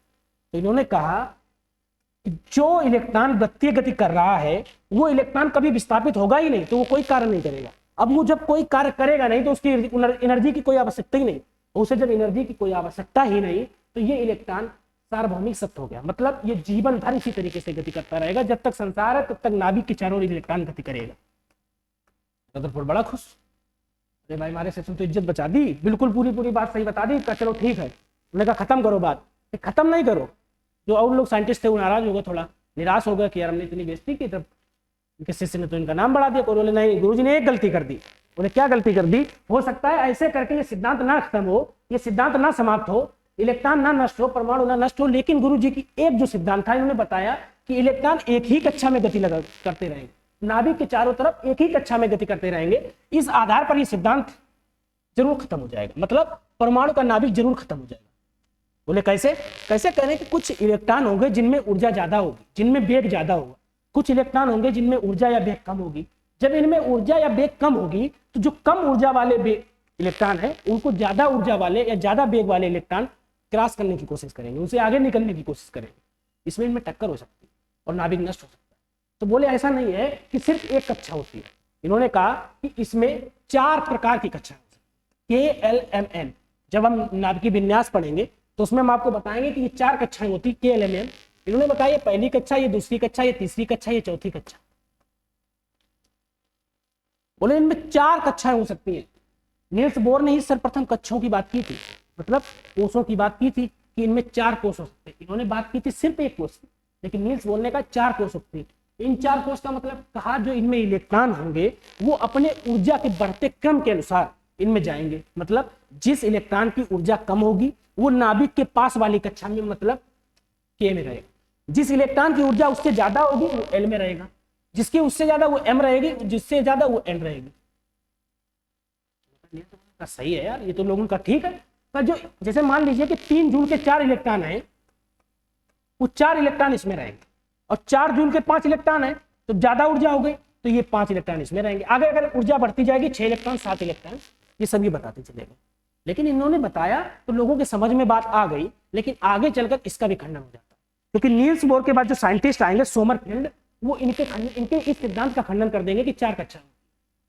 Speaker 1: तो इन्होंने कहा कि जो इलेक्ट्रॉन वृत्तीय गति कर रहा है, वो इलेक्ट्रॉन कभी विस्थापित होगा ही नहीं, तो वो कोई कार्य नहीं करेगा। अब वो जब कोई कार्य करेगा नहीं तो उसकी एनर्जी की कोई आवश्यकता ही नहीं, उसे जब एनर्जी की कोई आवश्यकता ही नहीं, तो ये इलेक्ट्रॉन सार्वभौमिक सत्य हो गया। मतलब ये जीवन भर इसी तरीके से गति करता रहेगा, जब तक संसार है तब तक नाभिक के चारों ओर इलेक्ट्रॉन गति करेगा। रदरफोर्ड बड़ा खुश, अरे भाई हमारे सेशन तो इज्जत बचा दी, बिल्कुल पूरी बात सही बता दी। चलो ठीक है। उन्होंने कहा खत्म करो बात। खत्म नहीं करो। जो और लोग साइंटिस्ट थे वो नाराज हो गए, थोड़ा निराश हो गया कि यार हमने इतनी बेइज्जती की, तब उनके शिष्य ने तो इनका नाम बढ़ा दिया। बोले नहीं, गुरुजी ने एक गलती कर दी। बोले क्या गलती कर दी? हो सकता है ऐसे करके ये सिद्धांत ना खत्म हो, ये सिद्धांत ना समाप्त हो, इलेक्ट्रॉन ना नष्ट हो, परमाणु ना नष्ट हो, लेकिन गुरुजी की एक जो सिद्धांत था, इन्होंने बताया कि इलेक्ट्रॉन एक ही कक्षा में गति करते रहेंगे, नाभिक के चारों तरफ एक ही कक्षा में गति करते रहेंगे। इस आधार पर ये सिद्धांत जरूर खत्म हो जाएगा। मतलब परमाणु का नाभिक जरूर खत्म हो जाएगा। बोले कैसे? कैसे कह रहे हैं कि कुछ इलेक्ट्रॉन होंगे जिनमें ऊर्जा ज्यादा होगी, जिनमें वेग ज्यादा होगा, कुछ इलेक्ट्रॉन होंगे जिनमें ऊर्जा या वेग कम होगी। जब इनमें ऊर्जा या वेग कम होगी तो जो कम ऊर्जा वाले इलेक्ट्रॉन है उनको ज्यादा ऊर्जा वाले या ज्यादा वेग वाले इलेक्ट्रॉन क्रॉस करने की कोशिश करेंगे, उनसे आगे निकलने की कोशिश करेंगे, इसमें इनमें टक्कर हो सकती है और नाभिक नष्ट हो सकता है। तो बोले ऐसा नहीं है कि सिर्फ एक कक्षा होती है, इन्होंने कहा कि इसमें 4 प्रकार की कक्षा होती है, KLMN। जब हम नाभिकीय विन्यास पढ़ेंगे तो उसमें हम आपको बताएंगे कि ये 4 कक्षाएं होती है KLMN। इन्होंने बताया ये पहली कक्षा, ये दूसरी कक्षा, ये तीसरी कक्षा, ये चौथी कक्षा। बोले इनमें 4 कक्षाएं हो सकती हैं। नील्स बोर ने ही सर्वप्रथम कक्षों की बात की थी, मतलब कोषों की बात की थी कि इनमें 4 कोष हो सकते हैं। इन्होंने बात की थी सिर्फ एक कोष की, लेकिन नील्स बोर ने कहा 4 कोष होती है। इन 4 कोष का मतलब कहा जो इनमें इलेक्ट्रॉन होंगे वो अपने ऊर्जा के बढ़ते क्रम के अनुसार इनमें जाएंगे। मतलब जिस इलेक्ट्रॉन की ऊर्जा कम होगी वो नाभिक के पास वाली कक्षा में, मतलब K में रहेगा। जिस इलेक्ट्रॉन की ऊर्जा उससे ज्यादा होगी वो L में रहेगा, जिसकी उससे ज्यादा वो M रहेगी, जिससे ज्यादा वो N रहेगी। सही है यार, ये तो लोगों का ठीक है। पर जो जैसे मान लीजिए कि 3 जूल के 4 इलेक्ट्रॉन है, वो 4 इलेक्ट्रॉन इसमें रहेंगे, और 4 जूल के 5 इलेक्ट्रॉन है तो ज्यादा ऊर्जा हो गई तो ये 5 इलेक्ट्रॉन इसमें रहेंगे। आगे अगर ऊर्जा बढ़ती जाएगी 6 इलेक्ट्रॉन, 7 इलेक्ट्रॉन, ये सभी बताते चलेंगे। लेकिन इन्होंने बताया तो लोगों के समझ में बात आ गई, लेकिन आगे चलकर इसका भी खंडन हो जाता है, क्योंकि नील्स बोर के बाद जो साइंटिस्ट आएंगे सोमरफेल्ड, वो इनके इस सिद्धांत का खंडन कर देंगे कि 4 कक्षा।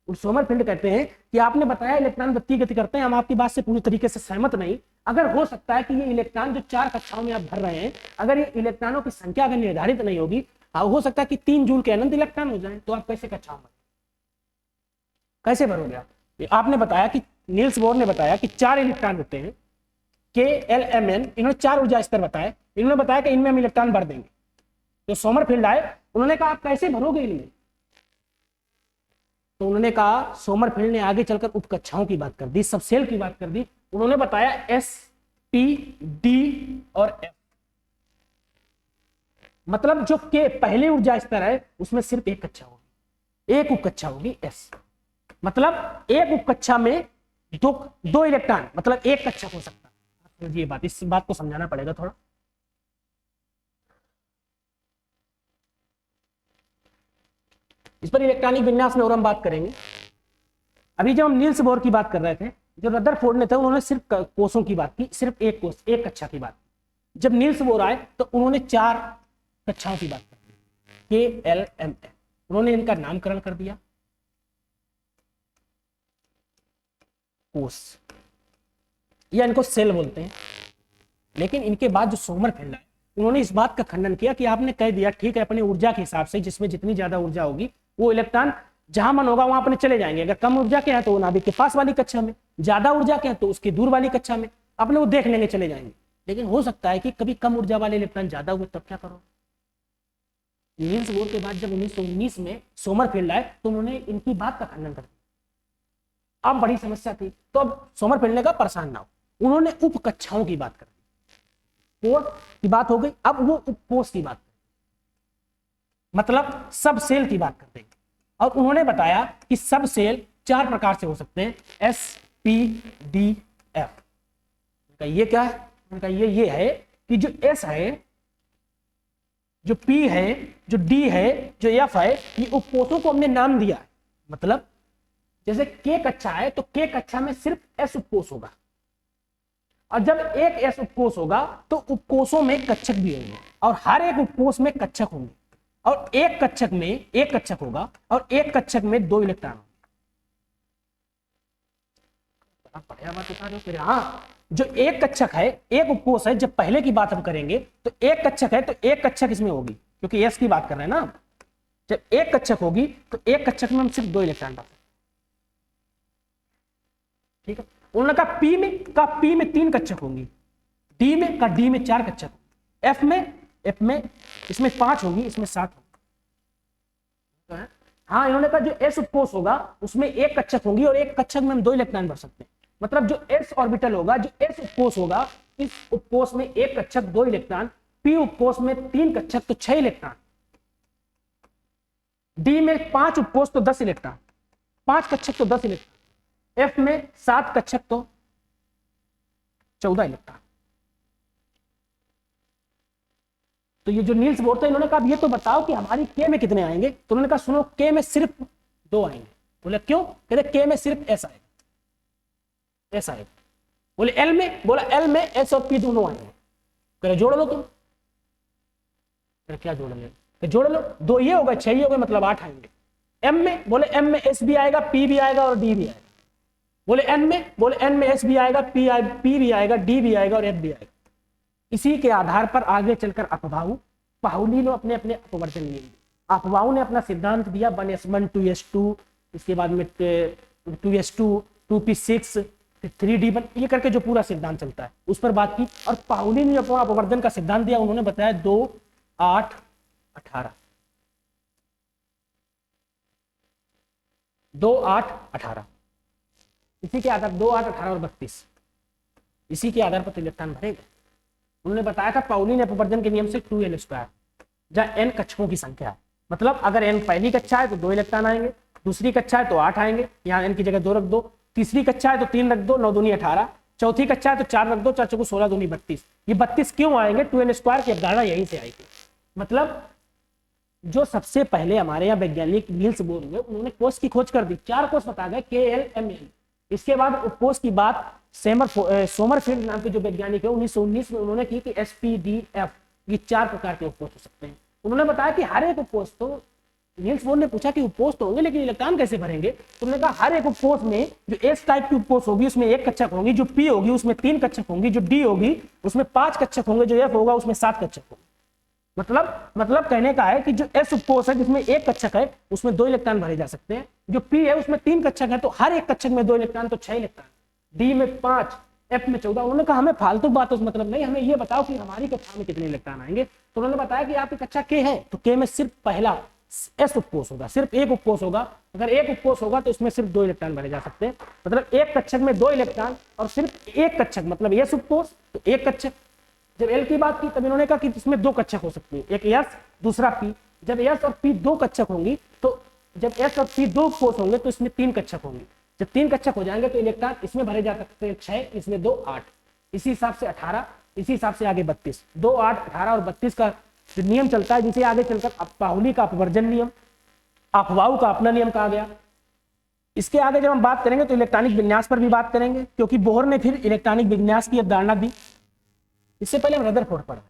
Speaker 1: और सोमरफेल्ड कहते हैं कि आपने बताया इलेक्ट्रॉन गति गति करते हैं, हम आपकी बात से पूरी तरीके से सहमत नहीं। अगर हो सकता है कि ये इलेक्ट्रॉन जो 4 कक्षाओं में आप भर रहे हैं, अगर ये इलेक्ट्रॉनों की संख्या अगर निर्धारित नहीं होगी, हो सकता है कि 3 जूल के अनंत इलेक्ट्रॉन हो जाए, तो आप कैसे कक्षाओं में कैसे भरोगे आप? आपने बताया कि नील्स बोर ने बताया कि 4 इलेक्ट्रॉन होते हैं KLMN। इन्होंने 4 ऊर्जा स्तर बताए, इन्होंने बताया कि इनमें हम इलेक्ट्रॉन भर देंगे। तो सोमरफेल्ड आए, उन्होंने कहा आप कैसे भरोगे इनमें? तो उन्होंने कहा, सोमरफेल्ड ने आगे चलकर उपकक्षाओं की बात कर दी, सब सेल की बात कर दी। उन्होंने बताया S, P, D और F। मतलब जो K पहले ऊर्जा स्तर है उसमें सिर्फ एक कक्षा होगी, एक उपकक्षा होगी S। मतलब एक उपकक्षा में दो इलेक्ट्रॉन, मतलब एक कक्षा हो सकता है। ये बात, इस बात को समझाना पड़ेगा थोड़ा। इस पर इलेक्ट्रॉनिक विन्यास में और हम बात करेंगे। अभी जब हम नील्स बोर की बात कर रहे थे, जो रदरफोर्ड ने थे, उन्होंने सिर्फ कोषों की बात की, सिर्फ एक कोष, एक कक्षा की बात। जब नील्स बोर आए तो उन्होंने 4 कक्षाओं की बात कर दी, KLMN। उन्होंने इनका नामकरण कर दिया कोष, या इनको सेल बोलते हैं। लेकिन इनके बाद जो सोमरफेल्ड आए, उन्होंने इस बात का खंडन किया कि आपने कह दिया ठीक है, अपनी ऊर्जा के हिसाब से जिसमें जितनी ज्यादा ऊर्जा होगी वो इलेक्ट्रॉन जहां मन होगा वहां अपने चले जाएंगे। अगर कम ऊर्जा के हैं तो वो नाभिक के पास वाली कक्षा में, ज्यादा ऊर्जा के हैं तो उसकी दूर वाली कक्षा में अपने वो देख लेंगे, चले जाएंगे। लेकिन हो सकता है कि कभी कम ऊर्जा वाले इलेक्ट्रॉन ज्यादा हुए, तब क्या करो? नील्स बोर के बाद जब 1919 में सोमरफेल्ड आए तो उन्होंने इनकी बात का खंडन कर दिया। अब बड़ी समस्या थी, तो अब सोमरफेल्ड ने कहा परेशान ना हो, उन्होंने उपकक्षाओं की बात कर दी। कोष की बात हो गई, अब वो उपकोष की बात, मतलब सब सेल की बात करते हैं। और उन्होंने बताया कि सब सेल 4 प्रकार से हो सकते हैं, S, P, D, F। ये क्या है? उनका ये है कि जो S है, जो P है, जो D है, जो F है, ये उपकोषों को हमने नाम दिया है। मतलब जैसे K कक्षा है तो K कक्षा में सिर्फ S उपकोष होगा, और जब एक S उपकोष होगा तो उपकोषों में कक्षक भी होंगे, और हर एक उपकोष में कक्षक होंगे, और एक कक्षक में एक कक्षक होगा, और एक कक्षक में 2 इलेक्ट्रॉन होंगे। बढ़िया बात बता रहे हो फिर। हाँ, जो एक कक्षक है, एक उपकोष है, जब पहले की बात हम करेंगे तो एक कक्षक है तो एक कक्षक इसमें होगी, क्योंकि S की बात कर रहे हैं ना। जब एक कक्षक होगी तो एक कक्षक में हम सिर्फ 2 इलेक्ट्रॉन डाल सकते। ठीक है। उन्होंने कहा P में 3 कक्षक होंगी, D में 4 कक्षक, F में इसमें 5 होगी, इसमें 7 होगी। हाँ, इन्होंने कहा जो S उपकोष होगा उसमें एक कक्षक होंगी, और एक कक्षक में हम 2 इलेक्ट्रॉन भर सकते हैं। मतलब जो S ऑर्बिटल होगा, जो S उपकोष होगा, इस उपकोष में एक कक्षक 2 इलेक्ट्रॉन, P उपकोष में 3 कक्षक तो 6 इलेक्ट्रॉन, D में 5 उपकोष तो 10 इलेक्ट्रॉन, 5 कक्षक तो 10 इलेक्ट्रॉन, F में 7 कक्षक तो 14 इलेक्ट्रॉन। तो ये जो नील्स बोर थे, इन्होंने कहा ये तो बताओ कि हमारी के में कितने आएंगे। तो उन्होंने कहा सुनो, के में सिर्फ 2 आएंगे। बोले क्यों? कहते के में सिर्फ एस आएगा, एस आएगा। बोले एल में? बोला एल में एस और पी दोनों आएंगे। कह जोड़ लो तुम। क्या जोड़ लो? जोड़ लो, 2 ये हो गए, 6 हो गए, मतलब 8 आएंगे। एम में? बोले एम में एस भी आएगा, पी भी आएगा और डी भी आएगा। बोले एन में? बोले एन में एस भी आएगा, पी भी आएगा, डी भी आएगा और एफ भी आएगा। इसी के आधार पर आगे चलकर अपवाहु पाहुली ने अपने अपने अपवर्जन लिए। अपवाहु ने अपना सिद्धांत दिया 1s1 2s2, इसके बाद में 2s2 2p6 3d1, ये करके जो पूरा सिद्धांत चलता है उस पर बात की। और पाहुली ने अपना अपवर्जन का सिद्धांत दिया, उन्होंने बताया 2 8 18 2 8 18। इसी के आधार 2 8 18 और 32, इसी के आधार पर इलेक्ट्रॉन भरेगा। उन्होंने बताया था पाउली ने अपवर्जन के नियम से 2l², जहां n कक्षकों की संख्या है। मतलब अगर n पहली कक्षा है तो 2 इलेक्ट्रॉन आएंगे, दूसरी कक्षा है तो 8 आएंगे, यहाँ n की जगह 2 रख दो, तीसरी कक्षा है तो 3 रख दो, 9 दूनी 18, चौथी कक्षा है तो 4 रख दो, 4 चौको 16 दूनी 32। ये 32 क्यों आएंगे? 2l² की अवधारणा यहीं से आई थी। मतलब जो सबसे पहले हमारे यहाँ वैज्ञानिक नील्स बोर हुए, उन्होंने कोष की खोज कर दी, 4 कोष बता गए, KLML। इसके बाद उपकोष की बात सोमरफील्ड नाम के जो वैज्ञानिक है 1919 में उन्होंने की कि SPDF, ये 4 प्रकार के उपकोष हो सकते हैं। उन्होंने बताया कि हर एक उपकोष, तो नील्स बोर ने पूछा कि उपकोष तो होंगे लेकिन इलेक्ट्रॉन कैसे भरेंगे? तो उन्होंने कहा हर एक उपकोष में जो S टाइप की उपकोष होगी उसमें 1 कक्षक होंगी, जो P होगी उसमें 3 कक्षक होंगी, जो D होगी उसमें 5 कक्षक होंगे, जो F होगा उसमें 7 कक्षक होंगे। मतलब कहने का है कि जो S उपकोष है जिसमें 1 कक्षक है उसमें 2 इलेक्ट्रॉन भरे जा सकते हैं, जो P है उसमें 3 कक्षक है तो हर एक कक्षक में 2 इलेक्ट्रॉन, तो 6 इलेक्ट्रॉन, D में 5, F में 14। उन्होंने कहा हमें फालतू बातों से मतलब नहीं, हमें ये बताओ कि हमारी कक्षा में कितने इलेक्ट्रॉन आएंगे। तो उन्होंने बताया कि आपकी कक्षा K है तो K में सिर्फ पहला S उपकोष होगा, सिर्फ 1 उपकोष होगा। अगर 1 उपकोष होगा तो इसमें सिर्फ 2 इलेक्ट्रॉन भरे जा सकते हैं। मतलब 1 कक्षक में 2 इलेक्ट्रॉन और सिर्फ 1 कक्षक, मतलब S उपकोष तो 1 कक्षक। जब L की बात की तब इन्होंने कहा कि इसमें 2 कक्षक हो सकती है, एक S दूसरा P। जब S और P 2 कक्षक होंगी, तो जब S और P 2 कोष होंगे तो इसमें 3 कक्षक होंगी। जब 3 कक्षक हो जाएंगे तो इलेक्ट्रॉन इसमें भरे जा सकते हैं 6, इसमें 2 8, इसी हिसाब से 18, इसी हिसाब से आगे 32। 2 8 18 और 32 का जो नियम चलता है, जिसे आगे चलकर पाहुली का अपवर्जन नियम, अपवाहु का अपना नियम कहा गया। इसके आगे जब हम बात करेंगे तो इलेक्ट्रॉनिक विन्यास पर भी बात करेंगे, क्योंकि बोहर ने फिर इलेक्ट्रॉनिक विन्यास की अवधारणा दी। इससे पहले हम रदरफोर्ड पढ़ा।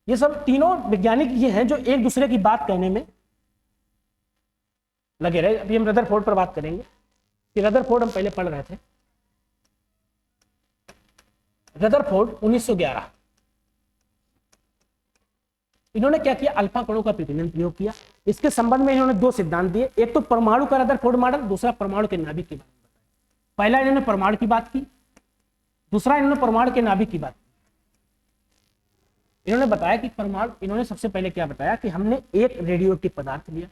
Speaker 1: ये सब तीनों वैज्ञानिक ये हैं जो एक दूसरे की बात कहने में लगे रहे। अभी हम रदरफोर्ड पर बात करेंगे कि रदरफोर्ड हम पहले पढ़ रहे थे। रदरफोर्ड 1911, इन्होंने क्या किया? अल्फा कणों का प्रतिनिधित्व प्रयोग किया। इसके संबंध में इन्होंने 2 सिद्धांत दिए, एक तो परमाणु का रदरफोर्ड मॉडल, दूसरा परमाणु के नाभिक के बारे में बताया। पहला इन्होंने परमाणु की बात की, दूसरा इन्होंने परमाणु के नाभिक की बात की। इन्होंने बताया कि परमाणु, इन्होंने सबसे पहले क्या बताया कि हमने एक रेडियो एक्टिव पदार्थ लिया।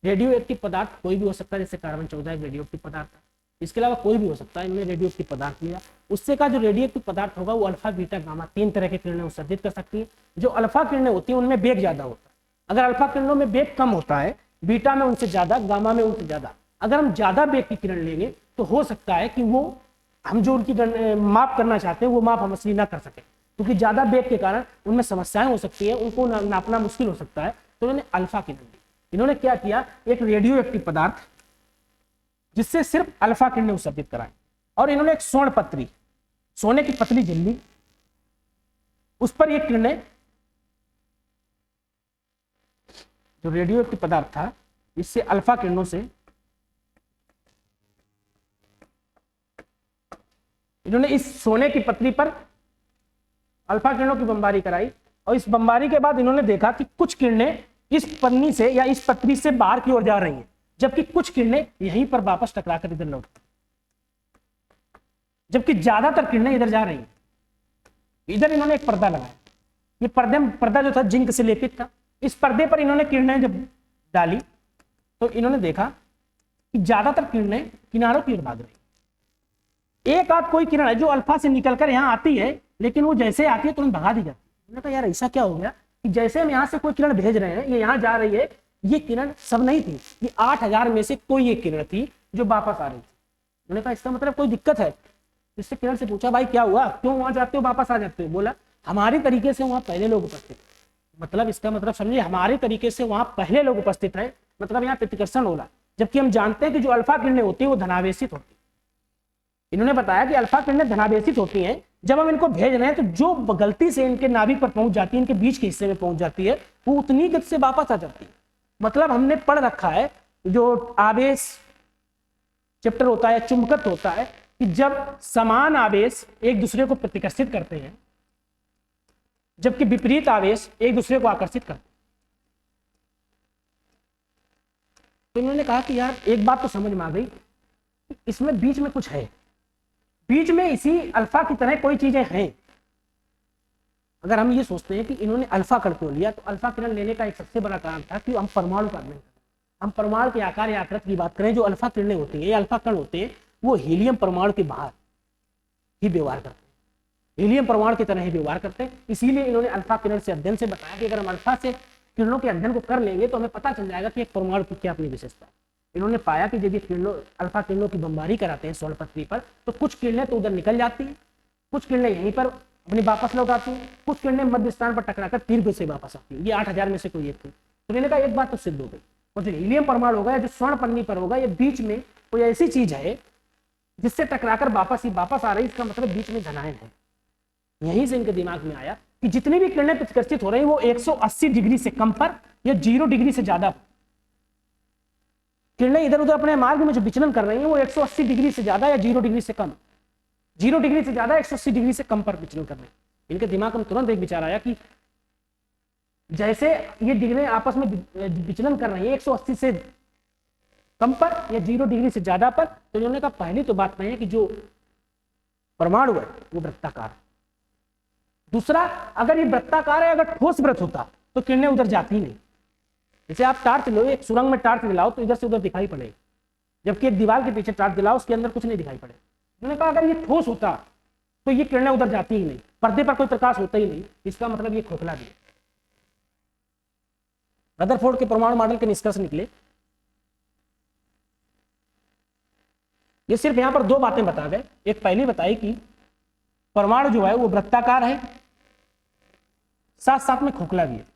Speaker 1: रेडियो एक्टिव पदार्थ कोई भी हो सकता है, जैसे कार्बन 14 एक रेडियो एक्टिव पदार्थ है, इसके अलावा कोई भी हो सकता है। इन्होंने रेडियो एक्टिव पदार्थ लिया, उससे का जो रेडियो एक्टिव पदार्थ होगा वो अल्फा बीटा गामा 3 तरह के किरणें उत्सर्जित कर सकती है। जो अल्फा किरणें होती है उनमें वेग ज्यादा होता है, अगर अल्फा किरणों में वेग कम होता है, बीटा में उनसे ज्यादा, गामा में उनसे ज्यादा। अगर हम ज्यादा वेग की किरण लेंगे तो हो सकता है कि वो हम जो उनकी माप करना चाहते हैं वो माप हम असली ना कर सके, क्योंकि ज्यादा वेग के कारण उनमें समस्याएं हो सकती है, उनको नापना मुश्किल हो सकता है। तो इन्होंने अल्फा किरण ली। इन्होंने क्या किया? एक रेडियो एक्टिव पदार्थ जिससे सिर्फ अल्फा किरणें उत्सर्जित कराएं, और इन्होंने एक स्वर्ण पत्री, सोने की पतली झिल्ली, उस पर ये किरणें, जो रेडियो एक्टिव पदार्थ था इससे अल्फा किरणों से इन्होंने इस सोने की पतली पर अल्फा किरणों की बमबारी कराई, और इस बमबारी के बाद इन्होंने देखा कि कुछ किरणें इस पन्नी से या इस पतली से बाहर की ओर जा रही हैं, जबकि कुछ किरणें यहीं पर वापस टकराकर इधर लौट, जबकि ज्यादातर किरणें इधर जा रही हैं। इधर इन्होंने एक पर्दा लगाया, ये पर्दा जो था जिंक से लेपित था। इस पर्दे पर इन्होंने किरणें जब डाली तो इन्होंने देखा कि ज्यादातर किरणें किनारों की ओर भाग रही। एक आध कोई किरण है जो अल्फा से निकलकर यहाँ आती है, लेकिन वो जैसे आती है तुरंत भगा दी जाती है। उन्होंने कहा यार ऐसा क्या हो गया कि जैसे हम यहाँ से कोई किरण भेज रहे हैं, ये यहाँ जा रही है, ये किरण सब नहीं थी, ये 8000 में से कोई एक किरण थी जो वापस आ रही थी। उन्होंने कहा इसका मतलब कोई दिक्कत है। जिससे किरण से पूछा भाई क्या हुआ, क्यों वहां जाते हो वापस आ जाते हो, बोला हमारे तरीके से वहां पहले लोग उपस्थित। मतलब इसका मतलब समझिए, हमारे तरीके से वहां पहले लोग उपस्थित है, मतलब यहाँ प्रतिकर्षण हो रहा। जबकि हम जानते हैं कि जो अल्फा किरणें होती है वो धनावेशित होती है। इन्होंने बताया कि अल्फा किरणें धनावेशित होती हैं, जब हम इनको भेज रहे हैं तो जो गलती से इनके नाभिक पर पहुंच जाती है, इनके बीच के हिस्से में पहुंच जाती है, वो उतनी गति से वापस आ जाती है। मतलब हमने पढ़ रखा है जो आवेश चैप्टर होता है, चुंबकत्व होता है, कि जब समान आवेश एक दूसरे को प्रतिकर्षित करते हैं, जबकि विपरीत आवेश एक दूसरे को आकर्षित करते हैं। तो इन्होंने कहा कि यार एक बात तो समझ में आ गई, इसमें बीच में कुछ है, बीच में इसी अल्फा की तरह कोई चीजें हैं। अगर हम ये सोचते हैं कि इन्होंने अल्फा कण क्यों लिया, तो अल्फा किरण लेने का एक सबसे बड़ा कारण था कि हम परमाणु का अध्ययन करें। हम परमाणु के आकार या आकृति की बात करें, जो अल्फा किरणें होती है, अल्फा कण होते हैं, वो हीलियम परमाणु के बाहर ही व्यवहार करते हैं, हीलियम परमाणु की तरह ही व्यवहार करते हैं। इसीलिए इन्होंने अल्फा किरण से अध्ययन से बताया कि अगर हम अल्फा से किरणों के अध्ययन को कर लेंगे तो हमें पता चल जाएगा कि एक परमाणु की क्या अपनी विशेषता है। इन्होंने पाया कि जब ये किरणों अल्फा किरणों की बमबारी कराते हैं स्वर्ण पृथ्वी पर, तो कुछ किरणें तो उधर निकल जाती हैं, कुछ किरणें यहीं पर अपनी वापस लौट आती हैं, कुछ किरणें मध्य स्थान पर टकराकर तीव्र से वापस आती है। ये 8000 में से कोई एक थी। तो मैंने कहा एक बात तो सिद्ध हो गई, और जो हीलियम परमाणु होगा, जो स्वर्ण पन्नी पर होगा, ये बीच में कोई ऐसी चीज है जिससे टकराकर वापस आ रही, इसका मतलब बीच में धनायन है। यहीं से इनके दिमाग में आया कि जितनी भी किरणें प्रतिकर्षित हो रही है वो 180 डिग्री से कम पर या 0 डिग्री से ज्यादा। किरणें इधर उधर अपने मार्ग में जो विचलन कर रही हैं वो 180 डिग्री से ज्यादा या 0 डिग्री से कम, 0 डिग्री से ज्यादा 180 डिग्री से कम पर विचलन कर रही हैं। इनके दिमाग में तुरंत एक विचार आया कि जैसे ये डिग्री आपस में विचलन कर रही है 180 से कम पर या 0 डिग्री से ज्यादा पर, तो इन्होंने कहा पहली तो बात नहीं है कि जो परमाणु है वो वृत्ताकार है। दूसरा, अगर ये वृत्ताकार है, अगर ठोस वृत्त होता तो किरणें उधर जाती ही नहीं। जैसे आप टार्च लो, एक सुरंग में टार्च दिलाओ तो इधर से उधर दिखाई पड़ेगी, जबकि एक दीवार के पीछे टार्च दिलाओ उसके अंदर कुछ नहीं दिखाई पड़ेगा। उन्होंने कहा अगर ये ठोस होता तो ये किरणें उधर जाती ही नहीं, पर्दे पर कोई प्रकाश होता ही नहीं, इसका मतलब ये खोखला भी है। रदरफोर्ड के परमाणु मॉडल के निष्कर्ष निकले। ये सिर्फ यहां पर दो बातें बता गए। एक पहली बताई कि परमाणु जो है वो वृत्ताकार है, साथ साथ में खोखला भी है।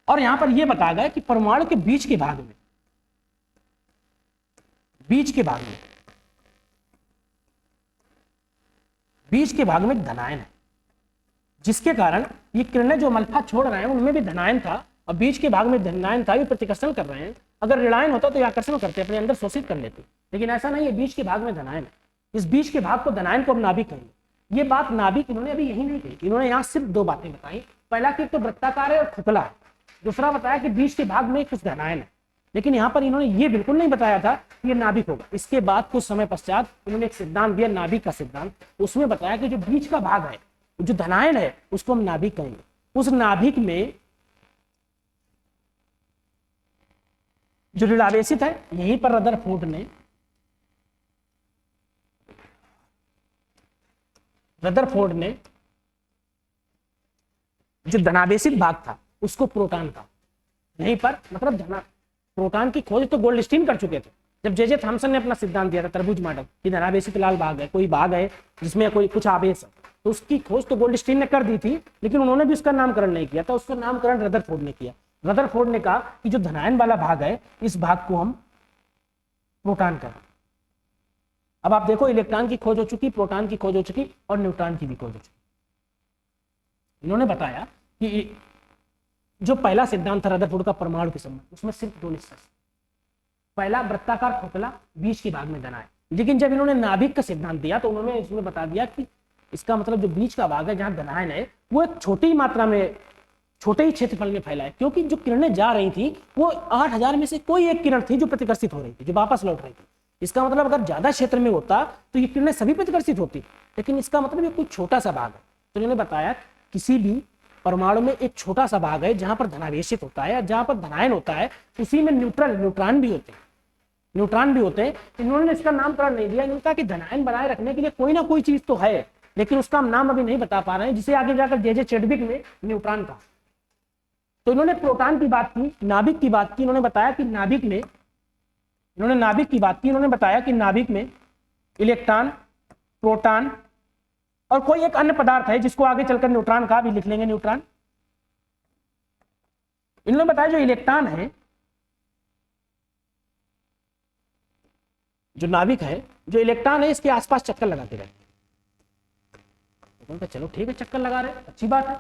Speaker 1: और यहां पर यह बता गया कि परमाणु के बीच के भाग में धनायन है, जिसके कारण ये किरणें जो अल्फा छोड़ रहे हैं उनमें भी धनायन था और बीच के भाग में धनायन था, ये प्रतिकर्षण कर रहे हैं। अगर ऋणायन होता तो ये आकर्षण करते, अपने अंदर शोषित कर लेते, लेकिन ऐसा नहीं है, बीच के भाग में धनायन है। इस बीच के भाग को धनायन को हम नाभिक कहेंगे। ये बात नाभिक इन्होंने अभी यही नहीं कही, इन्होंने यहाँ सिर्फ दो बातें बताई। पहला कि तो वृत्ताकार है और खोखला है, दूसरा बताया कि बीच के भाग में कुछ धनायन है। लेकिन यहाँ पर इन्होंने ये बिल्कुल नहीं बताया था कि ये नाभिक होगा। इसके बाद कुछ समय पश्चात इन्होंने एक सिद्धांत दिया, नाभिक का सिद्धांत। उसमें बताया कि जो बीच का भाग है, जो धनायन है, उसको हम नाभिक कहेंगे। उस नाभिक में जो ऋणावेशित है, यहीं पर रदरफोर्ड ने जो धनावेशित भाग था उसको प्रोटॉन का, यहीं पर मतलब प्रोटॉन की खोज तो गोल्डस्टीन कर चुके थे जब जे थॉमसन ने अपना सिद्धांत दिया था तरबूज मॉडल कि धनावेशित लाल भाग है, कोई भाग है जिसमें कोई कुछ आवेश है, तो उसकी खोज तो गोल्डस्टीन ने कर दी थी, लेकिन उन्होंने भी उसका नामकरण नहीं किया था, उसका नामकरण रदरफोर्ड ने किया। रदरफोर्ड ने कहा कि जो धनायन वाला भाग है, इस भाग को हम प्रोटॉन करें। अब आप देखो, इलेक्ट्रॉन की खोज हो चुकी, प्रोटॉन की खोज हो चुकी और न्यूट्रॉन की भी खोज हो चुकी। इन्होंने बताया कि जो पहला सिद्धांत था रदरफोर्ड का परमाणु के संबंध, उसमें सिर्फ दो निष्कर्ष, पहला वृत्ताकार खोखला, बीच के भाग में धनायन। लेकिन जब इन्होंने नाभिक का सिद्धांत दिया तो उन्होंने इसमें बता दिया कि इसका मतलब जो बीच का भाग है जहां धनायन है वो एक छोटी मात्रा में, छोटे ही क्षेत्रफल में फैला है, क्योंकि जो किरणें जा रही थी वो 8000 में से कोई एक किरण थी जो प्रतिकर्षित हो रही थी, जो वापस लौट रही थी। इसका मतलब अगर ज्यादा क्षेत्र में होता तो ये किरणें सभी प्रतिकर्षित होती, लेकिन इसका मतलब ये कोई छोटा सा भाग है। तो इन्होंने बताया किसी भी परमाणु में एक छोटा सा भाग है जहां पर धनावेशित होता है, जहां पर धनायन होता है, उसी में न्यूट्रॉन भी होते हैं। इन्होंने इसका नामकरण नहीं दिया, इन्होंने कहा कि धनायन बनाए रखने के लिए कोई ना कोई चीज तो है, लेकिन उसका हम नाम अभी नहीं बता पा रहे हैं, जिसे आगे जाकर जे चैडविक ने न्यूट्रॉन कहा। तो इन्होंने प्रोटॉन की बात की, नाभिक की बात की। इन्होंने बताया कि नाभिक में इन्होंने नाभिक की बात की। इन्होंने बताया कि नाभिक में इलेक्ट्रॉन, प्रोटॉन और कोई एक अन्य पदार्थ है जिसको आगे चलकर न्यूट्रॉन का भी लिख लेंगे, न्यूट्रॉन। इन्होंने बताया जो इलेक्ट्रॉन है, जो नाभिक है, जो इलेक्ट्रॉन है, इसके आसपास चक्कर लगाते रहते हैं। तो चलो ठीक है, चक्कर लगा रहे, अच्छी बात है।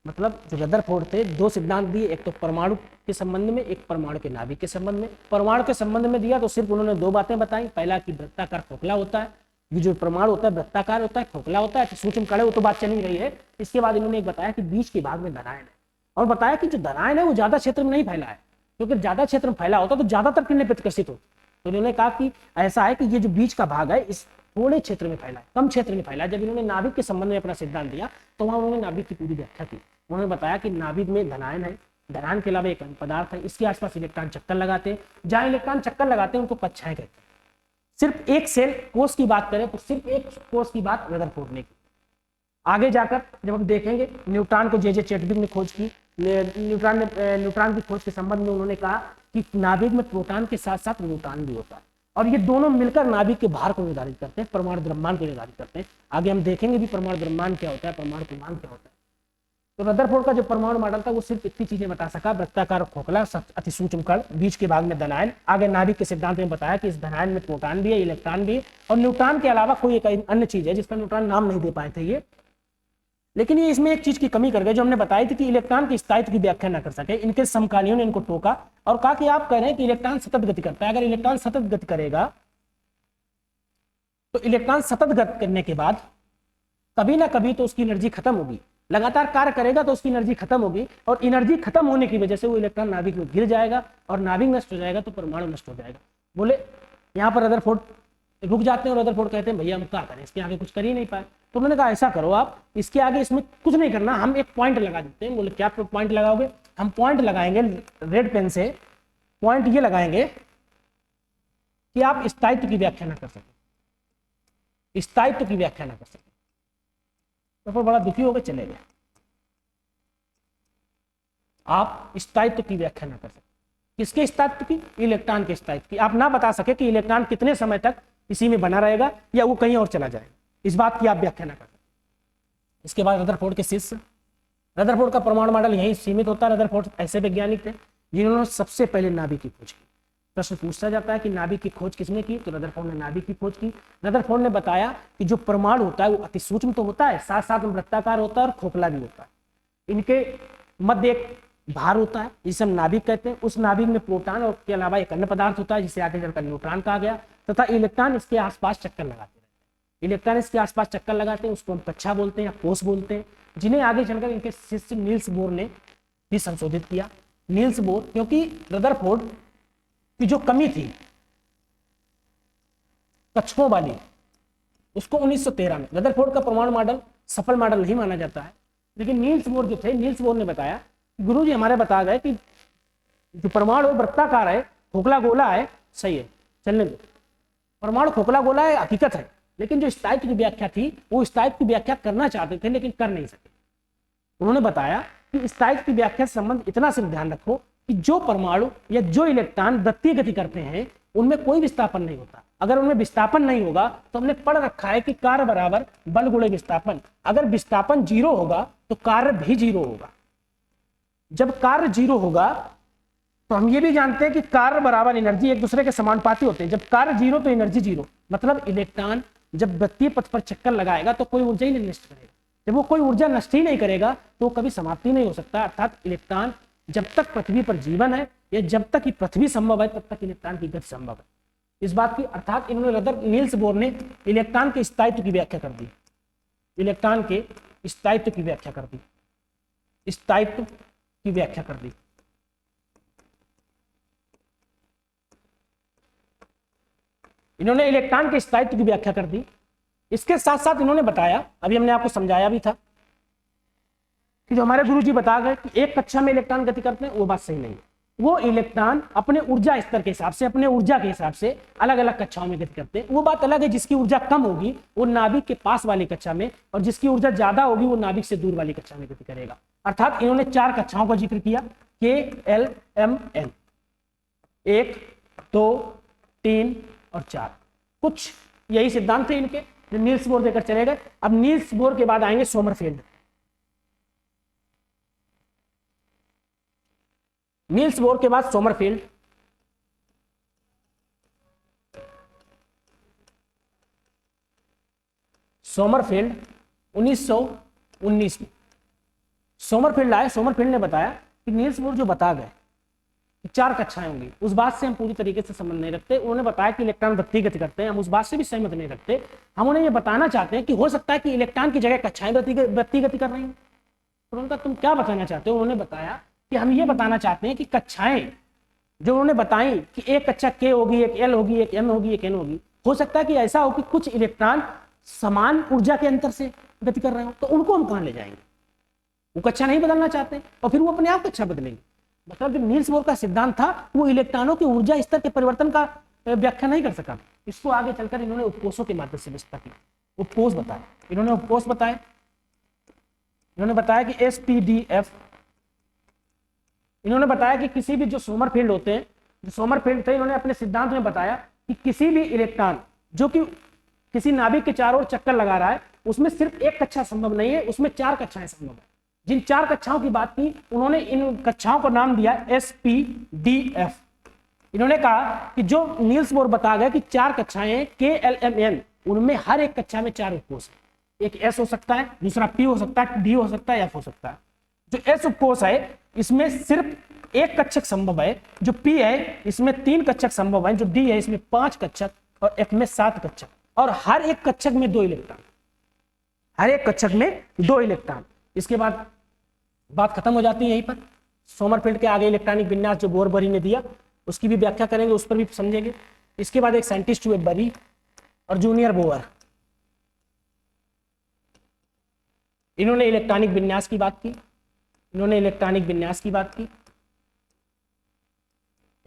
Speaker 1: मतलब जो रदरफोर्ड थे, दो सिद्धांत दिए, एक तो परमाणु के संबंध में, एक परमाणु के नाभिक के संबंध में। परमाणु के संबंध में दिया तो सिर्फ उन्होंने दो बातें बताई। पहला कि वृत्ताकार खोखला होता है, ये जो परमाणु होता है वृत्ताकार होता है, खोखला होता है, सूक्ष्म कण है, वो तो बात चल ही रही है। इसके बाद इन्होंने एक बताया कि बीच के भाग में धनायन है, और बताया कि जो धनायन है वो ज्यादा क्षेत्र में नहीं फैला है, क्योंकि ज्यादा क्षेत्र में फैला होता तो ज्यादातर किरणें प्रतिकर्षित होती। तो इन्होंने कहा कि ऐसा है कि ये जो बीच का भाग है इस थोड़े क्षेत्र में फैला है, कम क्षेत्र में फैला है। जब इन्होंने नाभिक के संबंध में अपना सिद्धांत दिया तो वहां उन्होंने नाभिक की पूरी व्याख्या की। उन्होंने बताया कि नाभिक में धनायन है, धनायन के अलावा एक अन्य पदार्थ है, इसके आसपास इलेक्ट्रॉन चक्कर लगाते हैं। जहां इलेक्ट्रॉन चक्कर लगाते हैं उनको कक्षाएं कहते हैं। सिर्फ एक सेल कोष की बात करें तो सिर्फ एक कोष की बात रदरफोर्ड ने की। आगे जाकर जब हम देखेंगे न्यूट्रॉन को जे चैडविक ने खोज की, न्यूट्रॉन की खोज के संबंध में उन्होंने कहा कि नाभिक में प्रोटॉन के साथ साथ न्यूट्रॉन भी होता है, और ये दोनों मिलकर नाभिक के भार को निर्धारित करते हैं, परमाणु द्रव्यमान को निर्धारित करते हैं। आगे हम देखेंगे भी परमाणु द्रव्यमान क्या होता है, परमाणु पूर्णांक क्या होता है। तो रदरफोर्ड का जो परमाणु मॉडल था वो सिर्फ इतनी चीजें बता सका, वृत्ताकार खोखला, अति सूक्ष्म कण, बीच के भाग में धनायन। आगे नाभिक के सिद्धांत में बताया कि इस धनायन में प्रोटॉन भी है, इलेक्ट्रॉन भी है, और न्यूट्रॉन के अलावा कोई एक अन्य चीज है जिसका न्यूट्रॉन नाम नहीं दे पाए थे ये। लेकिन ये इसमें एक चीज की कमी कर गए जो हमने बताई थी कि इलेक्ट्रॉन के स्थायित्व की व्याख्या न कर सके। इनके समकालियों ने इनको टोका और कहा कि आप कह रहे हैं कि इलेक्ट्रॉन सतत गति करता है। अगर इलेक्ट्रॉन सतत गति करेगा तो इलेक्ट्रॉन सतत गति करने के बाद कभी ना कभी तो उसकी एनर्जी खत्म होगी, लगातार कार्य करेगा तो उसकी एनर्जी खत्म होगी, और एनर्जी खत्म होने की वजह से वो इलेक्ट्रॉन नाभिक में गिर जाएगा, और नाभिक नष्ट हो जाएगा तो परमाणु नष्ट हो जाएगा। बोले यहाँ पर रदरफोर्ड रुक जाते हैं और रदरफोर्ड कहते हैं भैया हम क्या करें, इसके आगे कुछ कर ही नहीं पाए। तो उन्होंने कहा ऐसा करो आप, इसके आगे इसमें कुछ नहीं करना, हम एक पॉइंट लगा देते हैं। बोले क्या पॉइंट लगाओगे? हम पॉइंट लगाएंगे रेड पेन से, पॉइंट ये लगाएंगे कि आप स्थायित्व की व्याख्या ना कर सके, स्थायित्व की व्याख्या ना कर सके। तो फिर बड़ा दुखी होकर चले गए, आप स्थायित्व की व्याख्या ना कर सके। किसके स्थायित्व की? इलेक्ट्रॉन के स्थायित्व की। आप ना बता सके कि इलेक्ट्रॉन कितने समय तक इसी में बना रहेगा या वो कहीं और चला जाएगा, इस बात की आप व्याख्या ना कर सके। इसके बाद रदरफोर्ड के शिष्य, रदरफोर्ड का परमाणु मॉडल यहीं सीमित होता है। रदरफोर्ड ऐसे वैज्ञानिक थे जिन्होंने सबसे पहले नाभिक की खोज की। प्रश्न पूछा जाता है कि नाभिक की खोज किसने की, तो रदरफोर्ड ने नाभिक की खोज की। रदरफोर्ड ने बताया कि जो परमाणु होता है वो अति सूक्ष्म तो होता है, साथ साथ में वृत्ताकार होता है और खोखला भी होता है। इनके मध्य एक भार होता है जिसे हम नाभिक कहते हैं। उस नाभिक में प्रोटॉन और के अलावा एक अन्य पदार्थ होता है जिसे आगे चलकर न्यूट्रॉन कहा गया, तथा इलेक्ट्रॉन इसके आसपास चक्कर लगाते रहते हैं। इलेक्ट्रॉन इसके आसपास चक्कर लगाते हैं, उसको हम कक्षा बोलते हैं या कोष बोलते हैं, जिन्हें आगे चलकर इनके शिष्य नील्स बोर ने भी संशोधित किया। नील्स बोर, क्योंकि रदरफोर्ड की जो कमी थी कक्षकों वाली, उसको 1913 में, रदरफोर्ड का परमाणु मॉडल सफल मॉडल नहीं माना जाता है, लेकिन नील्स बोर जो थे, नील्स बोर ने बताया, गुरुजी हमारे बता गए कि जो परमाणु वृत्ताकार है, खोखला गोला है, सही है, चलने दो। परमाणु खोखला गोला है, हकीकत है, लेकिन जो स्थायित्व की व्याख्या थी वो स्थायित्व की व्याख्या करना चाहते थे लेकिन कर नहीं सके। उन्होंने बताया कि स्थायित्व की व्याख्या से संबंध इतना सिर्फ ध्यान रखो कि जो परमाणु या जो इलेक्ट्रॉन वृत्तीय गति करते हैं उनमें कोई विस्थापन नहीं होता। अगर उनमें विस्थापन नहीं होगा तो हमने पढ़ रखा है कि कार्य बराबर बल गुणे विस्थापन। अगर विस्थापन 0 होगा तो कार्य भी 0 होगा। जब कार्य 0 होगा तो हम ये भी जानते हैं कि कार्य बराबर एनर्जी एक दूसरे के समानुपाती होते हैं। जब कार्य 0 तो एनर्जी 0, मतलब इलेक्ट्रॉन जब वृत्तीय पथ पर चक्कर लगाएगा तो कोई ऊर्जा ही नहीं नष्ट करेगा। जब वो कोई ऊर्जा नष्ट ही नहीं करेगा तो कभी समाप्ति नहीं हो सकता। अर्थात इलेक्ट्रॉन जब तक पृथ्वी पर जीवन है या जब तक पृथ्वी संभव है तब तक इलेक्ट्रॉन की गति संभव है। इस बात की, अर्थात इन्होंने नील्स बोर ने इलेक्ट्रॉन के स्थायित्व की व्याख्या कर दी, इलेक्ट्रॉन के स्थायित्व की व्याख्या कर दी, स्थायित्व की व्याख्या कर दी। इन्होंने इलेक्ट्रॉन के स्थायित्व की व्याख्या कर दी। इसके साथ साथ इन्होंने बताया, अभी हमने आपको समझाया भी था कि जो हमारे गुरुजी बता गए कि एक कक्षा में इलेक्ट्रॉन गति करते हैं, वो बात सही नहीं है। वो इलेक्ट्रॉन अपने ऊर्जा स्तर के हिसाब से, अपने ऊर्जा के हिसाब से अलग अलग कक्षाओं में गति करते हैं। वो बात अलग है, जिसकी ऊर्जा कम होगी वो नाभिक के पास वाली कक्षा में, और जिसकी ऊर्जा ज्यादा होगी वो नाभिक से दूर वाली कक्षा में गति करेगा। अर्थात इन्होंने 4 कक्षाओं का जिक्र किया, K, L, M, N। 1, 2, 3 और 4। कुछ यही सिद्धांत थे इनके जो नील्स बोर देकर चले गए। अब नील्स बोर के बाद आएंगे सोमरफेल्ड। नील्स बोर के बाद सोमरफेल्ड। सोमरफेल्ड 1919 में सोमरफेल्ड आए। सोमरफेल्ड ने बताया कि नील्स बोर जो बता गए कि 4 कक्षाएं होंगी, उस बात से हम पूरी तरीके से संबंध नहीं रखते। उन्होंने बताया कि इलेक्ट्रॉन वृत्ति गति करते हैं, हम उस बात से भी सहमत नहीं रखते। हम उन्हें ये बताना चाहते हैं कि हो सकता है कि इलेक्ट्रॉन की जगह कक्षाएं वृत्ति गति कर रही हैं। तो उनका तुम क्या बताना चाहते हो? उन्होंने बताया कि हम ये बताना चाहते हैं कि कक्षाएं जो उन्होंने बताई कि एक कक्षा के होगी, एक एल होगी, एक एम होगी, एक एन होगी, हो सकता है कि ऐसा हो कि कुछ इलेक्ट्रॉन समान ऊर्जा के अंतर से गति कर रहे हो, तो उनको हम कहां ले जाएंगे? वो कक्षा नहीं बदलना चाहते और फिर वो अपने आप कक्षा बदलेंगे। मतलब जो नील्स बोर का सिद्धांत था वो इलेक्ट्रॉनों की ऊर्जा स्तर के परिवर्तन का व्याख्या नहीं कर सका। इसको आगे चलकर इन्होंने उपकोषों के माध्यम से विस्तार किया। उपकोष बताया इन्होंने, उपकोष बताए। इन्होंने बताया कि SPDF। इन्होंने बताया कि किसी भी जो सोमरफेल्ड होते हैं, जो सोमरफेल्ड थे, इन्होंने अपने सिद्धांत में बताया कि किसी भी इलेक्ट्रॉन जो कि किसी नाभिक के चारों ओर चक्कर लगा रहा है, उसमें सिर्फ एक कक्षा संभव नहीं है, उसमें 4 कक्षाएं संभव है। जिन 4 कक्षाओं की बात की, उन्होंने इन कक्षाओं को नाम दिया SPDF। इन्होंने कहा कि जो नील्स बोर बता गए कि 4 कक्षाएं KLMN, उनमें हर एक कक्षा में 4 उपकोष है। एक S हो सकता है, दूसरा P हो सकता है, D हो सकता है, F हो सकता है। जो S उपकोष है इसमें सिर्फ एक कक्षक संभव है, जो P है इसमें 3 कक्षक संभव है, जो D है इसमें 5 कक्षक और F में 7 कक्षक, और हर एक कक्षक में 2 इलेक्ट्रॉन। हर एक कक्षक में 2 इलेक्ट्रॉन। इसके बाद बात खत्म हो जाती है यहीं पर। सोमरफेल्ड के आगे इलेक्ट्रॉनिक विन्यास जो बोर बरी ने दिया उसकी भी व्याख्या करेंगे, उस पर भी समझेंगे। इसके बाद एक साइंटिस्ट हुए बरी और जूनियर बोर। इन्होंने इलेक्ट्रॉनिक विन्यास की बात की।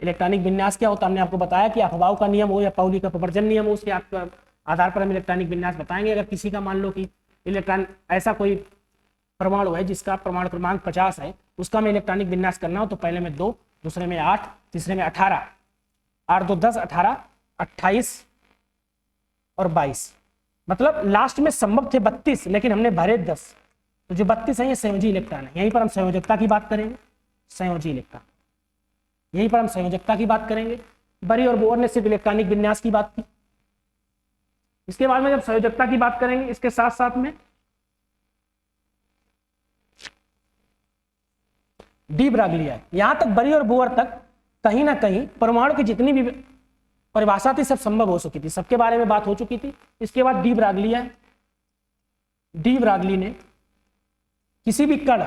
Speaker 1: इलेक्ट्रॉनिक विन्यास क्या होता है हमने आपको बताया कि अफबाउ का नियम हो या पाउली का प्रवर्जन नियम हो, उसके आधार पर हम इलेक्ट्रॉनिक विन्यास बताएंगे। अगर किसी का मान लो कि इलेक्ट्रॉन ऐसा कोई परमाणु है जिसका परमाणु क्रमांक 50 है, उसका मैं इलेक्ट्रॉनिक विन्यास करना हो तो पहले में 2, दूसरे में 8, तीसरे में 18, 8 2 10, 18, 28 और 22। मतलब लास्ट में संभव थे 32, लेकिन हमने भरे 10। तो जो 32 है ये संयोजी इलेक्ट्रॉन है। यहीं पर हम संयोजकता की बात करेंगे। संयोजी इलेक्ट्रॉन, यहीं पर हम संयोजकता की बात करेंगे। बरी और बोर ने सिर्फ इलेक्ट्रॉनिक विन्यास की बात की। इसके बाद में जब संयोजकता की बात करेंगे, इसके साथ साथ में डी ब्रागली है। यहां तक बरी और बोर तक कहीं ना कहीं परमाणु की जितनी भी परिभाषा थी सब संभव हो चुकी थी, सबके बारे में बात हो चुकी थी। इसके बाद डी ब्रागली है। डी ब्रागली ने किसी भी कण,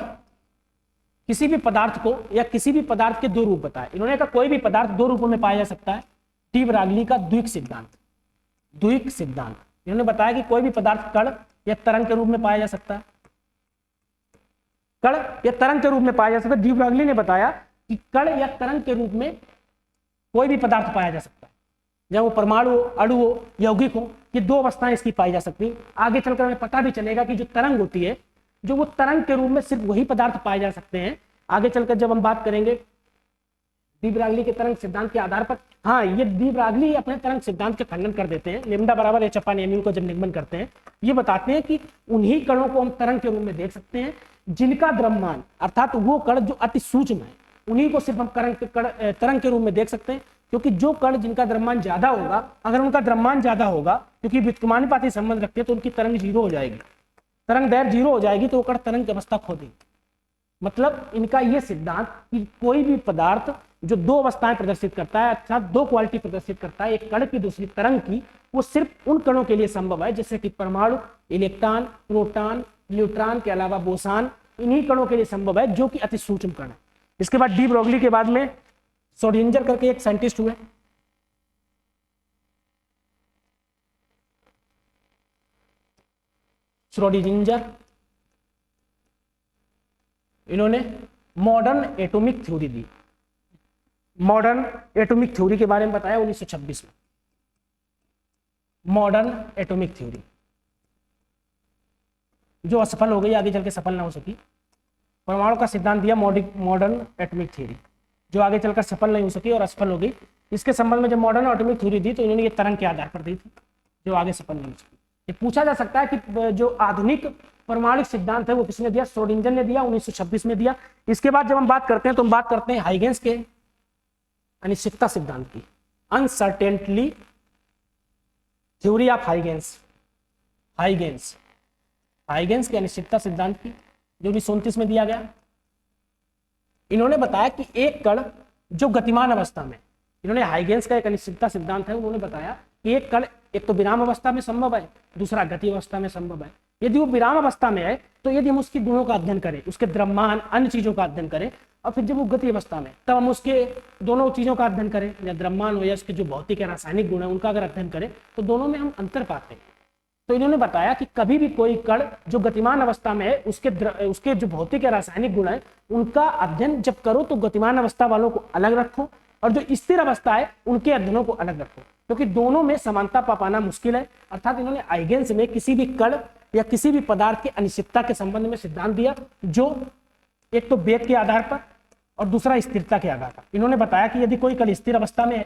Speaker 1: किसी भी पदार्थ को या किसी भी पदार्थ के 2 रूप बताए। इन्होंने कहा कोई भी पदार्थ 2 रूपों में पाया जा सकता है। डी ब्रागली का द्विक सिद्धांत। इन्होंने बताया कि कोई भी पदार्थ कण या तरंग के रूप में पाया जा सकता है। कण या तरंग के रूप में पाया जा सकता है। डी ब्रागली ने बताया कि कण या तरंग के रूप में कोई भी पदार्थ पाया जा सकता है, जब वो परमाणु हो, अणु हो, यौगिक हो, ये 2 अवस्थाएं इसकी पाई जा सकती हैं। आगे चलकर हमें पता भी चलेगा कि जो तरंग होती है, जो वो तरंग के रूप में सिर्फ वही पदार्थ पाए जा सकते हैं। आगे चलकर जब हम बात करेंगे डी ब्रागली के तरंग सिद्धांत के आधार पर, हाँ ये डी ब्रागली अपने तरंग सिद्धांत के खंडन कर देते हैं। लैम्डा बराबर h अपान mu को जब निगमन करते हैं, ये बताते हैं कि उन्हीं कणों को हम तरंग के रूप में देख सकते हैं जिनका द्रव्यमान, अर्थात वो कण जो अति सूक्ष्म है, उन्हीं को सिर्फ हम तरंग के रूप में देख सकते हैं। क्योंकि जो कण जिनका द्रव्यमान ज्यादा होगा, अगर उनका द्रव्यमान ज्यादा होगा, क्योंकि व्युत्क्रमानुपाती संबंध रखते हैं, तो उनकी तरंग 0 हो जाएगी। तरंग दैर्घ्य 0 हो जाएगी तो वो कण तरंग की अवस्था खो देगी। मतलब इनका यह सिद्धांत कि कोई भी पदार्थ जो 2 अवस्थाएं प्रदर्शित करता है, अर्थात 2 क्वालिटी प्रदर्शित करता है, एक कण की दूसरी तरंग की, वो सिर्फ उन कणों के लिए संभव है जैसे कि परमाणु, इलेक्ट्रॉन, प्रोटॉन, न्यूट्रॉन के अलावा बोसान, इन्हीं कणों के लिए संभव है जो कि अति सूक्ष्म कण है। इसके बाद डी ब्रोगली के बाद में श्रोडिंगर करके एक साइंटिस्ट हुए। श्रोडिंगर, इन्होंने मॉडर्न एटॉमिक थ्योरी दी। मॉडर्न एटॉमिक थ्योरी के बारे में बताया 1926 में। मॉडर्न एटॉमिक थ्योरी जो असफल हो गई, आगे चल के सफल ना हो सकी। परमाणु का सिद्धांत दिया मॉडर्न एटॉमिक थ्योरी। जो आगे चलकर सफल नहीं हो सकी और असफल हो गई। इसके संबंध में जब मॉडर्न एटॉमिक थ्योरी दी तो इन्होंने ये तरंग के आधार पर दी थी, जो आगे सफल नहीं हो सकी। ये पूछा जा सकता है कि जो आधुनिक परमाणु सिद्धांत है वो किसने दिया? श्रोडिंगर ने दिया, 1926 में दिया। इसके बाद जब हम बात करते हैं तो हम बात करते हैं हाइगेंस के अनिश्चितता सिद्धांत की, uncertainty theory of Huygens. Huygens के अनिश्चितता सिद्धांत की, जो 1929 में दिया गया। इन्होंने बताया कि एक कण जो गतिमान अवस्था में, इन्होंने हाइगेंस का एक अनिश्चितता सिद्धांत है, उन्होंने बताया कि एक कण एक तो विराम अवस्था में संभव है, दूसरा गति अवस्था में संभव है। यदि वो विराम अवस्था में है तो यदि हम उसकी गुणों का अध्ययन करें, उसके द्रव्यमान अन्य चीजों का अध्ययन करें, और फिर जब वो गति अवस्था में तब हम उसके दोनों चीजों का अध्ययन करें, या द्रव्यमान हो या उसके जो भौतिक या रासायनिक गुण है उनका अगर अध्ययन करें तो दोनों में हम अंतर पाते हैं। तो इन्होंने बताया कि कभी भी कोई कण जो गतिमान अवस्था में है उसके जो भौतिक या रासायनिक गुण है उनका अध्ययन जब करो तो गतिमान अवस्था वालों को अलग रखो, और जो स्थिर अवस्था है उनके अध्ययनों को अलग रखो, क्योंकि दोनों में समानता पा पाना मुश्किल है। अर्थात इन्होंने हाइगेंस में किसी भी कण या किसी भी पदार्थ की अनिश्चितता के संबंध में सिद्धांत दिया, जो एक तो वेग के आधार पर और दूसरा स्थिरता के आधार पर। इन्होंने बताया कि यदि कोई कण स्थिर अवस्था में है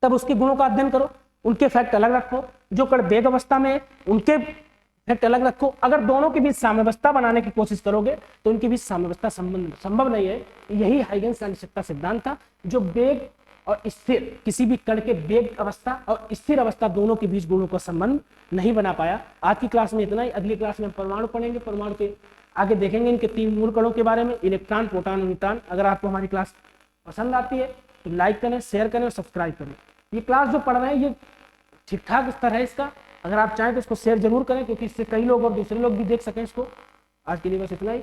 Speaker 1: तब उसके गुणों का अध्ययन करो, उनके फैक्ट अलग रखो। जो कण वेग अवस्था में है उनके फैक्ट अलग रखो। अगर दोनों के बीच साम्यावस्था बनाने की कोशिश करोगे तो उनके बीच साम्यावस्था संभव नहीं है। यही हाइगेंस का अनिश्चितता सिद्धांत था, जो वेग और स्थिर किसी भी कण के वेग अवस्था और स्थिर अवस्था दोनों के बीच गुणों का संबंध नहीं बना पाया। आज की क्लास में इतना ही। अगली क्लास में हम परमाणु पढ़ेंगे, परमाणु के आगे देखेंगे इनके 3 मूल कणों के बारे में, इलेक्ट्रॉन, प्रोटॉन और न्यूट्रॉन। अगर आपको हमारी क्लास पसंद आती है तो लाइक करें, शेयर करें और सब्सक्राइब करें। ये क्लास जो पढ़ रहे हैं ये ठीक ठाक स्तर है इसका। अगर आप चाहें तो इसको शेयर जरूर करें, क्योंकि इससे कई लोग और दूसरे लोग भी देख सकें इसको। आज के लिए बस इतना ही।